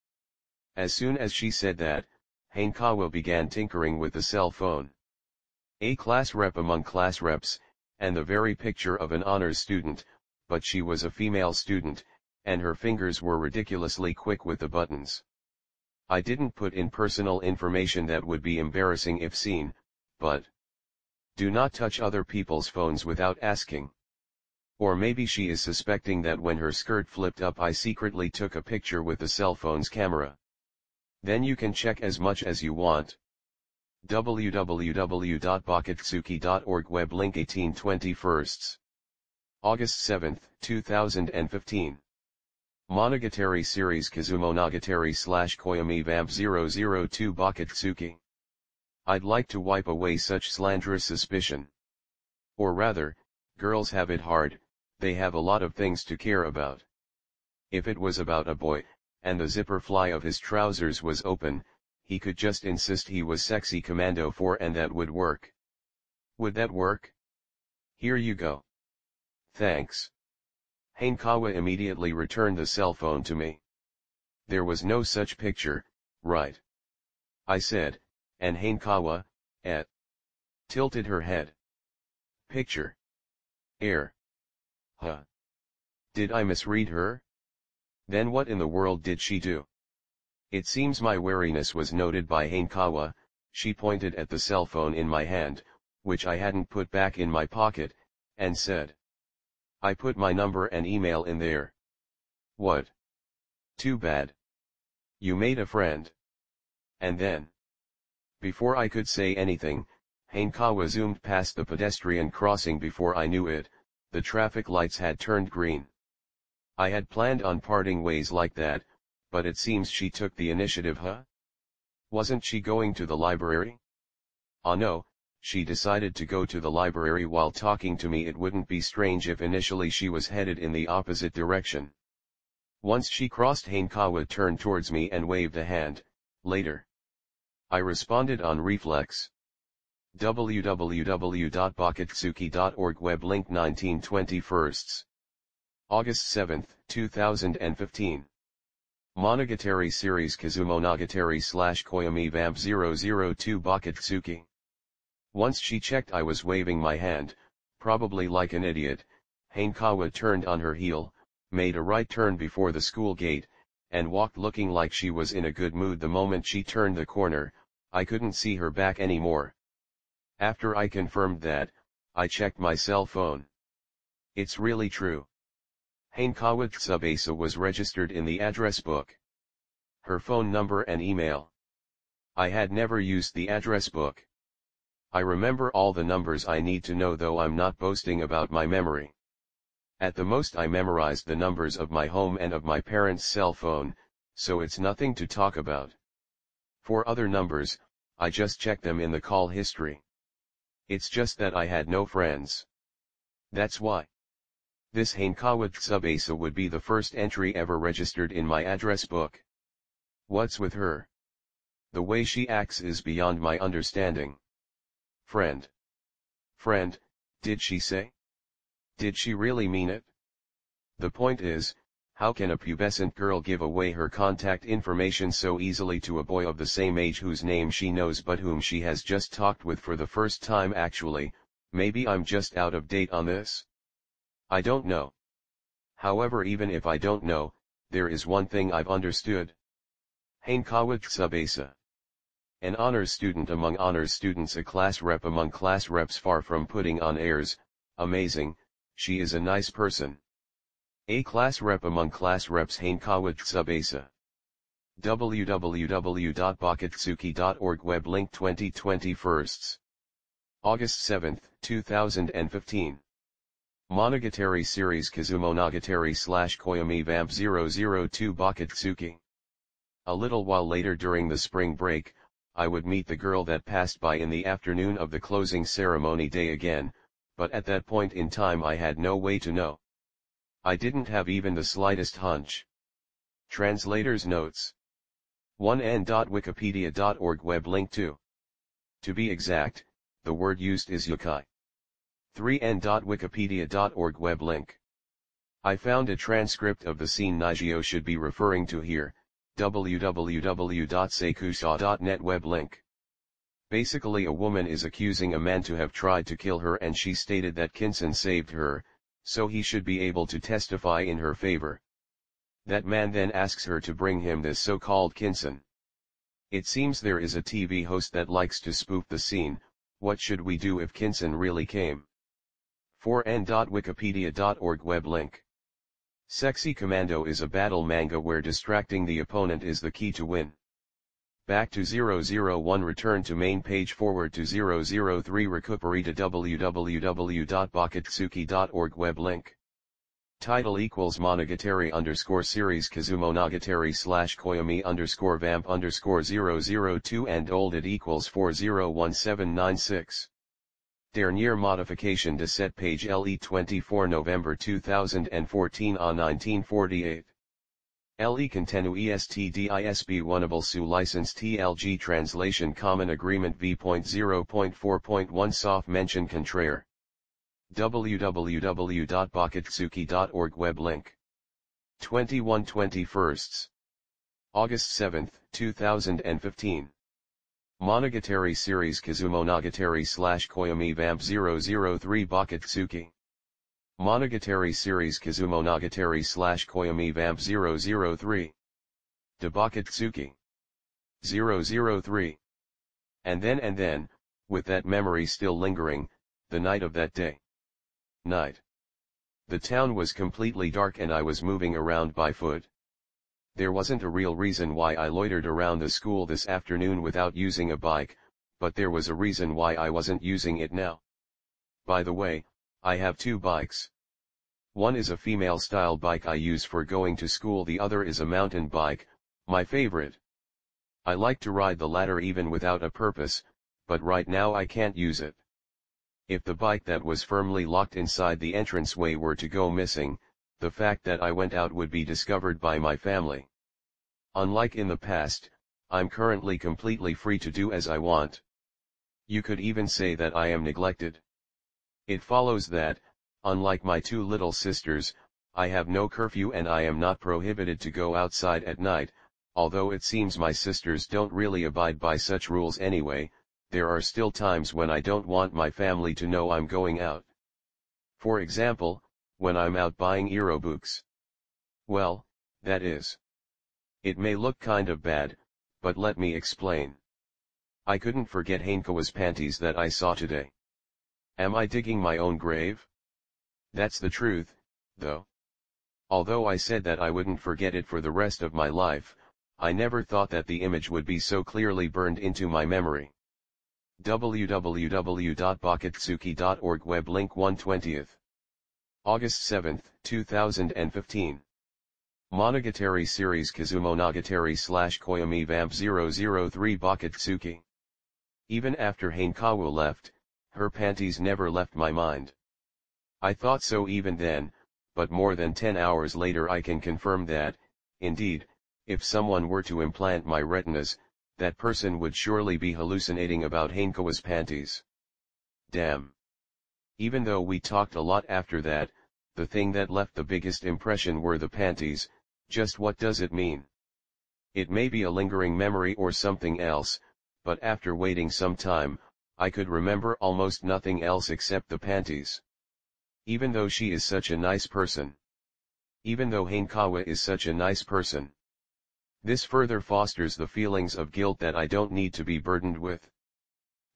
As soon as she said that, Hanekawa began tinkering with the cell phone. A class rep among class reps, and the very picture of an honors student, but she was a female student, and her fingers were ridiculously quick with the buttons. I didn't put in personal information that would be embarrassing if seen, but do not touch other people's phones without asking. Or maybe she is suspecting that when her skirt flipped up I secretly took a picture with the cell phone's camera. Then you can check as much as you want. www.bakatsuki.org web link 1821. August 7, 2015. Monogatari series Kizumonogatari / Koyomi Vamp 002 Bakatsuki. I'd like to wipe away such slanderous suspicion. Or rather, girls have it hard, they have a lot of things to care about. If it was about a boy, and the zipper fly of his trousers was open, he could just insist he was sexy commando 4 and that would work. Would that work? Here you go. Thanks. Hanekawa immediately returned the cell phone to me. There was no such picture, right? I said, and Hanekawa, tilted her head. Picture. Air. Huh. Did I misread her? Then what in the world did she do? It seems my wariness was noted by Hanekawa. She pointed at the cell phone in my hand, which I hadn't put back in my pocket, and said, I put my number and email in there. What? Too bad. You made a friend. And then? Before I could say anything, Hankawa zoomed past the pedestrian crossing. Before I knew it, the traffic lights had turned green. I had planned on parting ways like that, but it seems she took the initiative, huh? Wasn't she going to the library? Ah no, she decided to go to the library while talking to me. It wouldn't be strange if initially she was headed in the opposite direction. Once she crossed, Hankawa turned towards me and waved a hand. Later. I responded on reflex. www.bakatsuki.org web link 1921. August 7, 2015. Monogatari series Kizumonogatari / Koyomi Vamp 002 Bakatsuki. Once she checked I was waving my hand, probably like an idiot. Hankawa turned on her heel, made a right turn before the school gate, and walked looking like she was in a good mood. The moment she turned the corner, I couldn't see her back anymore. After I confirmed that, I checked my cell phone. It's really true. Hankawa Tsubasa was registered in the address book. Her phone number and email. I had never used the address book. I remember all the numbers I need to know, though I'm not boasting about my memory. At the most I memorized the numbers of my home and of my parents' cell phone, so it's nothing to talk about. For other numbers, I just checked them in the call history. It's just that I had no friends. That's why. This Hankawa Tsubasa would be the first entry ever registered in my address book. What's with her? The way she acts is beyond my understanding. Friend. Friend, did she say? Did she really mean it? The point is, how can a pubescent girl give away her contact information so easily to a boy of the same age whose name she knows but whom she has just talked with for the first time? Actually, maybe I'm just out of date on this. I don't know. However, even if I don't know, there is one thing I've understood. Hankawa Tsubasa. An honors student among honors students, a class rep among class reps, far from putting on airs. Amazing, she is a nice person. A class rep among class reps, Hankawa Tsubasa. www.bakatsuki.org web link 2021. August 7, 2015. Monogatari series Kizumonogatari / Koyomi Vamp 002 Bakatsuki. A little while later, during the spring break, I would meet the girl that passed by in the afternoon of the closing ceremony day again, but at that point in time I had no way to know. I didn't have even the slightest hunch. Translator's notes. 1n.wikipedia.org web link 2. To be exact, the word used is yokai. 3n.wikipedia.org web link. I found a transcript of the scene Nigio should be referring to here, www.seikusha.net web link. Basically, a woman is accusing a man to have tried to kill her, and she stated that Kinsen saved her, so he should be able to testify in her favor. That man then asks her to bring him this so-called Kinsen. It seems there is a TV host that likes to spoof the scene. What should we do if Kinsen really came? 4n.wikipedia.org web link. Sexy Commando is a battle manga where distracting the opponent is the key to win. Back to 001, return to main page, forward to 003, recuperate to www.bakatsuki.org web link. Title equals Monogatari _series Kizumonogatari / Koyomi _vamp _002 and old it equals 401796. Dernière modification de cette page le 24 November 2014 à 1948. Le contenu est disponible sous licence TLG Translation Common Agreement v.0.4.1 sauf mention contraire. www.bakatsuki.org web link. 21/21. August 7, 2015. Monogatari series Kizumonogatari / Koyomi Vamp 003 Bakatsuki. Monogatari series Kizumonogatari / Koyomi Vamp 003. De Bakatsuki. 003. And then, with that memory still lingering, the night of that day. Night. The town was completely dark and I was moving around by foot. There wasn't a real reason why I loitered around the school this afternoon without using a bike, but there was a reason why I wasn't using it now. By the way, I have two bikes. One is a female-style bike I use for going to school, the other is a mountain bike, my favorite. I like to ride the latter even without a purpose, but right now I can't use it. If the bike that was firmly locked inside the entranceway were to go missing, the fact that I went out would be discovered by my family. Unlike in the past, I'm currently completely free to do as I want. You could even say that I am neglected. It follows that, unlike my two little sisters, I have no curfew and I am not prohibited to go outside at night, although it seems my sisters don't really abide by such rules anyway. There are still times when I don't want my family to know I'm going out. For example, when I'm out buying yearbooks. Well, that is. It may look kind of bad, but let me explain. I couldn't forget Hanko's panties that I saw today. Am I digging my own grave? That's the truth, though. Although I said that I wouldn't forget it for the rest of my life, I never thought that the image would be so clearly burned into my memory. www.bakatsuki.org web link 1/20. August 7, 2015. Monogatari series Kizumonogatari/Koyomi Vamp 003 Bakatsuki. Even after Hankawa left, her panties never left my mind. I thought so even then, but more than 10 hours later I can confirm that, indeed, if someone were to implant my retinas, that person would surely be hallucinating about Hankawa's panties. Damn. Even though we talked a lot after that, the thing that left the biggest impression were the panties. Just what does it mean? It may be a lingering memory or something else, but after waiting some time, I could remember almost nothing else except the panties. Even though she is such a nice person. Even though Hankawa is such a nice person. This further fosters the feelings of guilt that I don't need to be burdened with.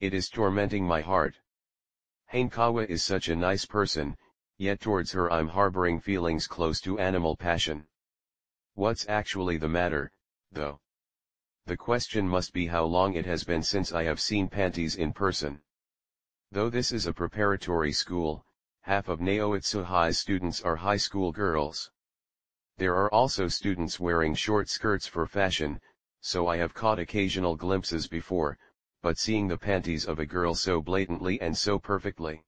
It is tormenting my heart. Hankawa is such a nice person, yet towards her I'm harboring feelings close to animal passion. What's actually the matter, though? The question must be how long it has been since I have seen panties in person. Though this is a preparatory school, half of Naoitsu High's students are high school girls. There are also students wearing short skirts for fashion, so I have caught occasional glimpses before, but seeing the panties of a girl so blatantly and so perfectly.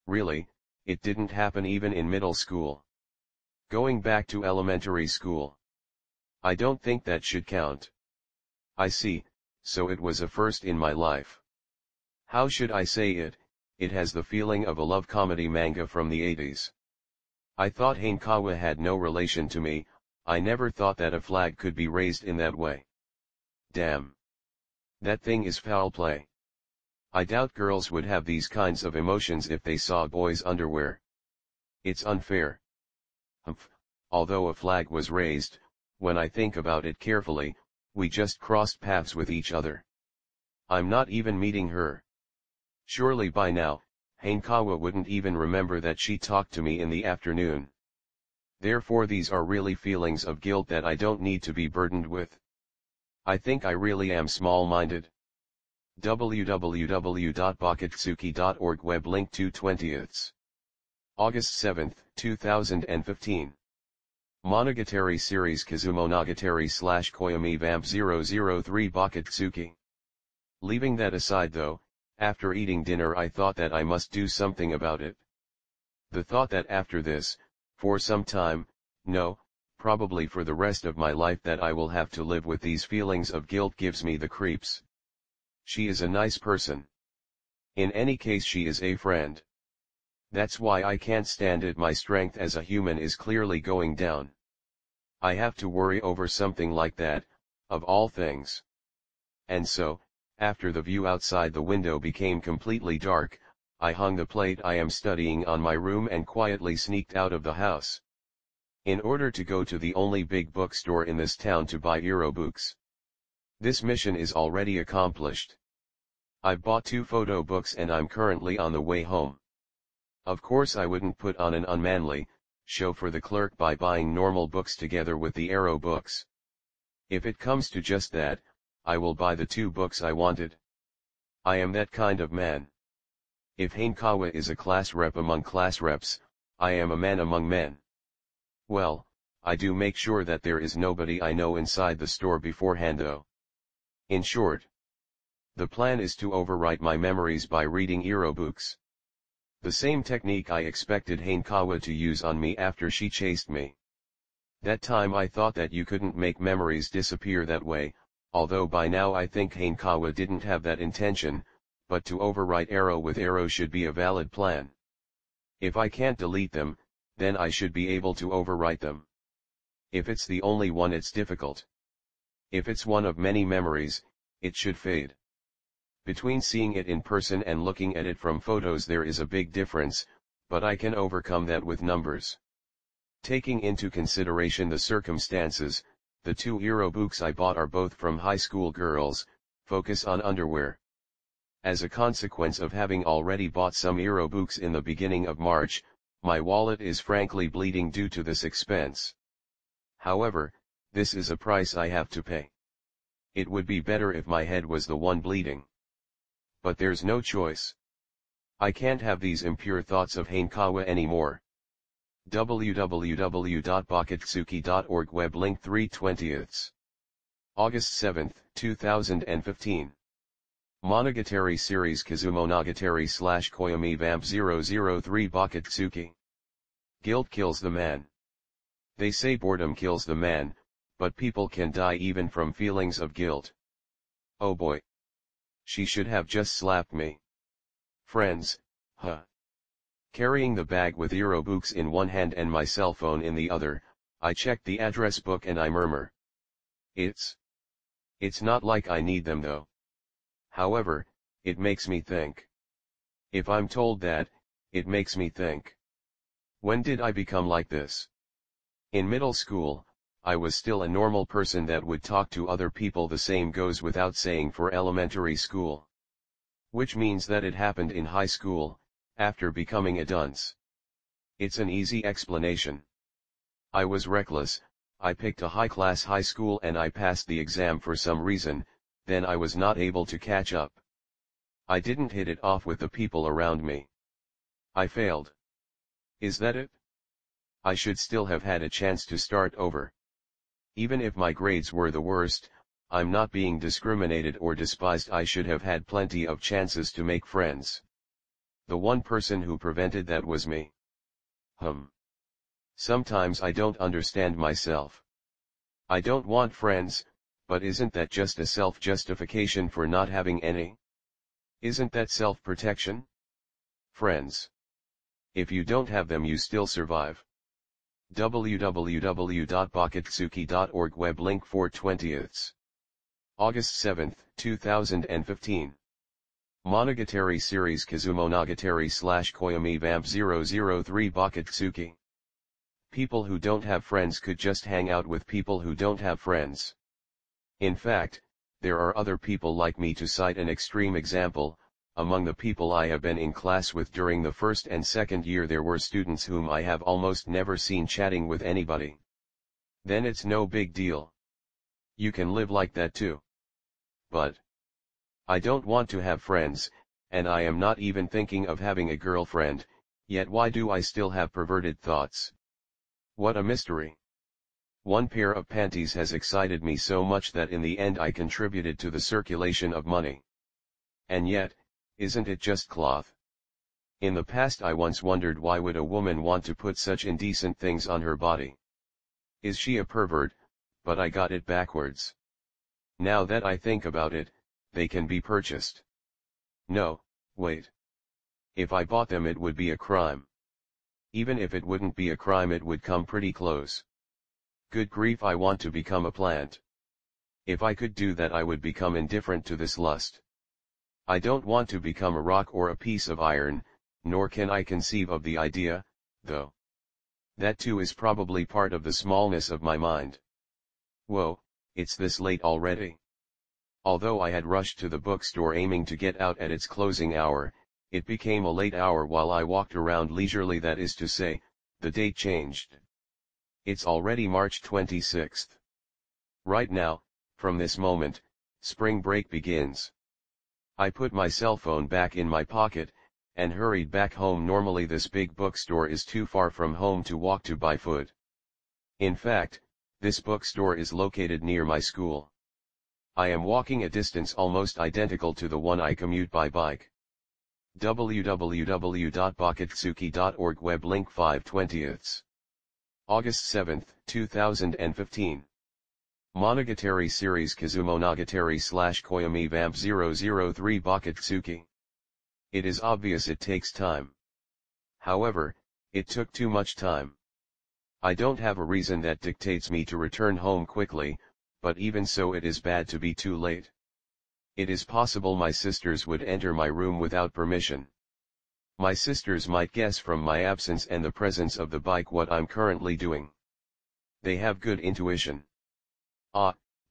Really, it didn't happen even in middle school. Going back to elementary school. I don't think that should count. I see, so it was a first in my life. How should I say it? It has the feeling of a love comedy manga from the 80s. I thought Hankawa had no relation to me, I never thought that a flag could be raised in that way. Damn. That thing is foul play. I doubt girls would have these kinds of emotions if they saw boys' underwear. It's unfair. Humph. Although a flag was raised, when I think about it carefully, we just crossed paths with each other. I'm not even meeting her. Surely by now, Hankawa wouldn't even remember that she talked to me in the afternoon. Therefore these are really feelings of guilt that I don't need to be burdened with. I think I really am small-minded. www.bakatsuki.org web link 2/20. August 7, 2015. Monogatari series Kizumonogatari/Koyomi Vamp 003 Bakatsuki. Leaving that aside though, after eating dinner I thought that I must do something about it. The thought that after this, for some time, no, probably for the rest of my life that I will have to live with these feelings of guilt gives me the creeps. She is a nice person. In any case she is a friend. That's why I can't stand it. My strength as a human is clearly going down. I have to worry over something like that, of all things. And so, after the view outside the window became completely dark, I hung the plate I am studying on my room and quietly sneaked out of the house. In order to go to the only big bookstore in this town to buy yearbooks. This mission is already accomplished. I've bought 2 photo books and I'm currently on the way home. Of course I wouldn't put on an unmanly, show for the clerk by buying normal books together with the arrow books. If it comes to just that, I will buy the 2 books I wanted. I am that kind of man. If Hankawa is a class rep among class reps, I am a man among men. Well, I do make sure that there is nobody I know inside the store beforehand though. In short, the plan is to overwrite my memories by reading arrow books. The same technique I expected Hankawa to use on me after she chased me. That time I thought that you couldn't make memories disappear that way, although by now I think Hankawa didn't have that intention, but to overwrite arrow with arrow should be a valid plan. If I can't delete them, then I should be able to overwrite them. If it's the only one it's difficult. If it's one of many memories, it should fade. Between seeing it in person and looking at it from photos there is a big difference, but I can overcome that with numbers. Taking into consideration the circumstances, the 2 arrow books I bought are both from high school girls, focus on underwear. As a consequence of having already bought some arrow books in the beginning of March, my wallet is frankly bleeding due to this expense. However, this is a price I have to pay. It would be better if my head was the one bleeding. But there's no choice. I can't have these impure thoughts of Hankawa anymore. www.bakatsuki.org web link 3/20. August 7, 2015. Monogatari series Kizumonogatari / Koyomi Vamp 003 Bakatsuki. Guilt kills the man. They say boredom kills the man, but people can die even from feelings of guilt. Oh boy. She should have just slapped me. Friends, huh? Carrying the bag with arrow books in one hand and my cell phone in the other, I check the address book and I murmur. It's not like I need them though. However, it makes me think. If I'm told that, it makes me think. When did I become like this? In middle school, I was still a normal person that would talk to other people, the same goes without saying for elementary school. Which means that it happened in high school, after becoming a dunce. It's an easy explanation. I was reckless, I picked a high-class high school and I passed the exam for some reason, then I was not able to catch up. I didn't hit it off with the people around me. I failed. Is that it? I should still have had a chance to start over. Even if my grades were the worst, I'm not being discriminated or despised. I should have had plenty of chances to make friends. The one person who prevented that was me. Sometimes I don't understand myself. I don't want friends, but isn't that just a self-justification for not having any? Isn't that self-protection? Friends. If you don't have them you still survive. www.bakatsuki.org web link 4/20. August 7, 2015. Monogatari series Kizumonogatari / Koyomi Vamp 003 Bakatsuki. People who don't have friends could just hang out with people who don't have friends. In fact, there are other people like me. To cite an extreme example, among the people I have been in class with during the first and second year there were students whom I have almost never seen chatting with anybody. Then it's no big deal. You can live like that too. But I don't want to have friends, and I am not even thinking of having a girlfriend, yet why do I still have perverted thoughts? What a mystery. One pair of panties has excited me so much that in the end I contributed to the circulation of money. And yet, isn't it just cloth? In the past I once wondered why would a woman want to put such indecent things on her body? Is she a pervert? But I got it backwards. Now that I think about it, they can be purchased. No, wait. If I bought them it would be a crime. Even if it wouldn't be a crime it would come pretty close. Good grief, I want to become a plant. If I could do that I would become indifferent to this lust. I don't want to become a rock or a piece of iron, nor can I conceive of the idea, though. That too is probably part of the smallness of my mind. Whoa, it's this late already. Although I had rushed to the bookstore aiming to get out at its closing hour, it became a late hour while I walked around leisurely, that is to say, the date changed. It's already March 26th. Right now, from this moment, spring break begins. I put my cell phone back in my pocket, and hurried back home. Normally this big bookstore is too far from home to walk to by foot. In fact, this bookstore is located near my school. I am walking a distance almost identical to the one I commute by bike. www.bakatsuki.org web link 5/20. August 7, 2015. Monogatari series Kizumonogatari/Koyomi Vamp 003 Bakatsuki. It is obvious it takes time. However, it took too much time. I don't have a reason that dictates me to return home quickly, but even so it is bad to be too late. It is possible my sisters would enter my room without permission. My sisters might guess from my absence and the presence of the bike what I'm currently doing. They have good intuition.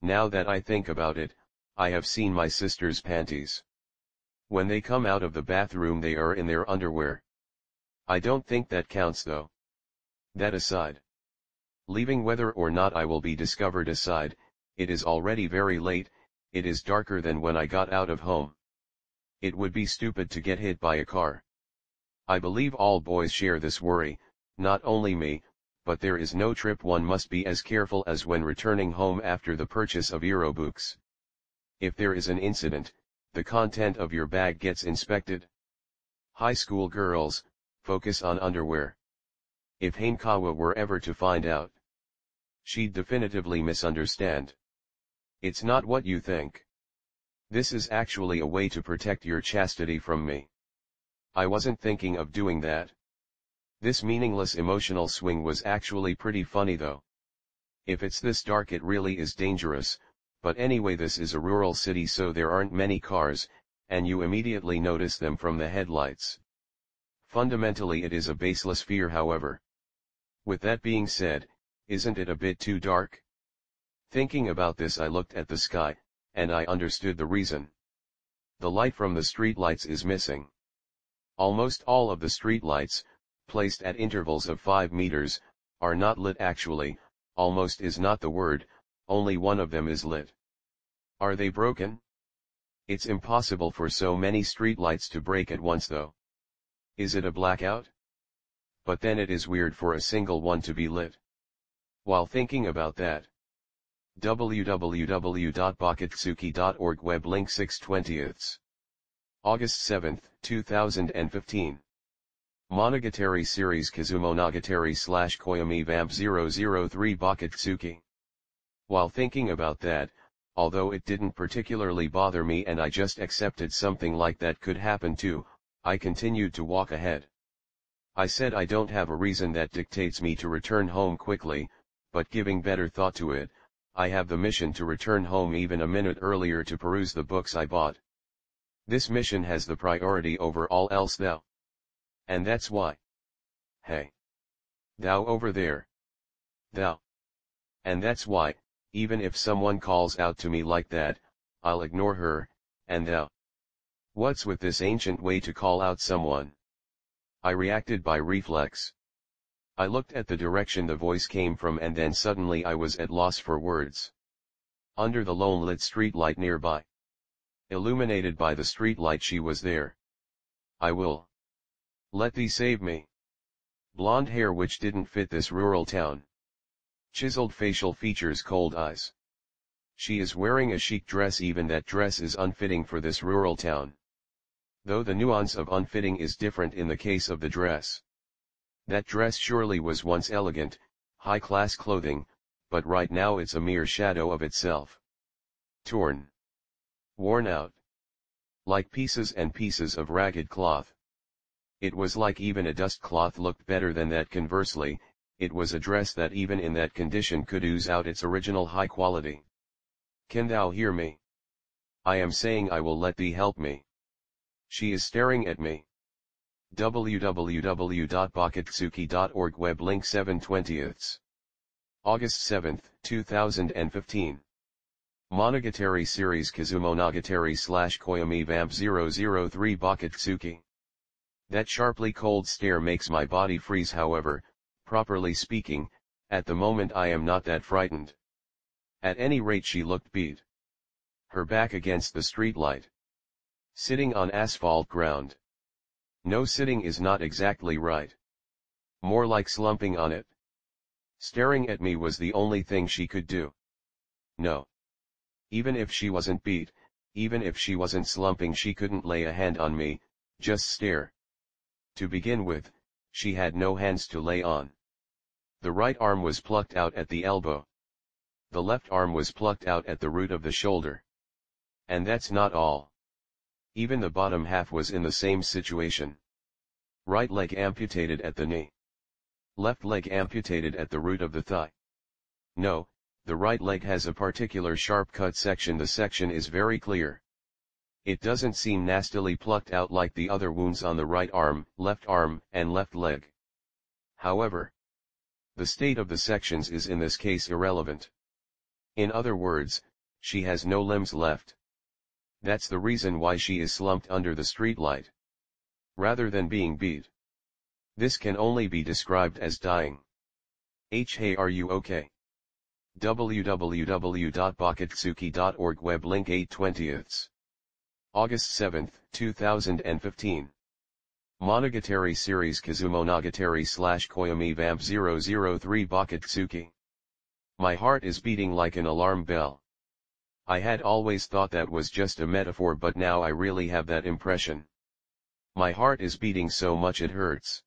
Now that I think about it, I have seen my sisters' panties. When they come out of the bathroom they are in their underwear. I don't think that counts though. That aside. Leaving whether or not I will be discovered aside, it is already very late, it is darker than when I got out of home. It would be stupid to get hit by a car. I believe all boys share this worry, not only me, but there is no trip one must be as careful as when returning home after the purchase of Euro books. If there is an incident, the content of your bag gets inspected. High school girls, focus on underwear. If Hanekawa were ever to find out, she'd definitively misunderstand. It's not what you think. This is actually a way to protect your chastity from me. I wasn't thinking of doing that. This meaningless emotional swing was actually pretty funny though. If it's this dark it really is dangerous, but anyway this is a rural city so there aren't many cars, and you immediately notice them from the headlights. Fundamentally it is a baseless fear however. With that being said, isn't it a bit too dark? Thinking about this I looked at the sky, and I understood the reason. The light from the streetlights is missing. Almost all of the streetlights, placed at intervals of 5 meters, are not lit actually, almost is not the word, only one of them is lit. Are they broken? It's impossible for so many streetlights to break at once though. Is it a blackout? But then it is weird for a single one to be lit. While thinking about that, www.bakatsuki.org web link 6/20. August 7, 2015. Monogatari series Kizumonogatari/Koyomi Vamp 003 Bakatsuki. While thinking about that, although it didn't particularly bother me and I just accepted something like that could happen too, I continued to walk ahead. I said I don't have a reason that dictates me to return home quickly, but giving better thought to it, I have the mission to return home even a minute earlier to peruse the books I bought. This mission has the priority over all else though. And that's why. Hey. Thou over there. Thou. And that's why, even if someone calls out to me like that, I'll ignore her, and thou. What's with this ancient way to call out someone? I reacted by reflex. I looked at the direction the voice came from and then suddenly I was at loss for words. Under the lone lit streetlight nearby. Illuminated by the streetlight she was there. I will. Let thee save me. Blonde hair which didn't fit this rural town. Chiseled facial features, cold eyes. She is wearing a chic dress, even that dress is unfitting for this rural town. Though the nuance of unfitting is different in the case of the dress. That dress surely was once elegant, high-class clothing, but right now it's a mere shadow of itself. Torn. Worn out. Like pieces and pieces of ragged cloth. It was like even a dust cloth looked better than that. Conversely, it was a dress that even in that condition could ooze out its original high quality. Can thou hear me? I am saying I will let thee help me. She is staring at me. www.bakatsuki.org web link 7/20. August 7, 2015. Monogatari series Kizumonogatari/Koyomi Vamp 003 Bakatsuki. That sharply cold stare makes my body freeze however, properly speaking, at the moment I am not that frightened. At any rate she looked beat. Her back against the streetlight. Sitting on asphalt ground. No, sitting is not exactly right. More like slumping on it. Staring at me was the only thing she could do. No. Even if she wasn't beat, even if she wasn't slumping, she couldn't lay a hand on me, just stare. To begin with, she had no hands to lay on. The right arm was plucked out at the elbow. The left arm was plucked out at the root of the shoulder. And that's not all. Even the bottom half was in the same situation. Right leg amputated at the knee. Left leg amputated at the root of the thigh. No, the right leg has a particular sharp cut section. The section is very clear. It doesn't seem nastily plucked out like the other wounds on the right arm, and left leg. However, the state of the sections is in this case irrelevant. In other words, she has no limbs left. That's the reason why she is slumped under the streetlight. Rather than being beat. This can only be described as dying. Hey, are you okay? www.bakatsuki.org, web link 8/20. August 7, 2015. Monogatari series Kizumonogatari/Koyomi Vamp 003 Bakatsuki. My heart is beating like an alarm bell. I had always thought that was just a metaphor, but now I really have that impression. My heart is beating so much it hurts.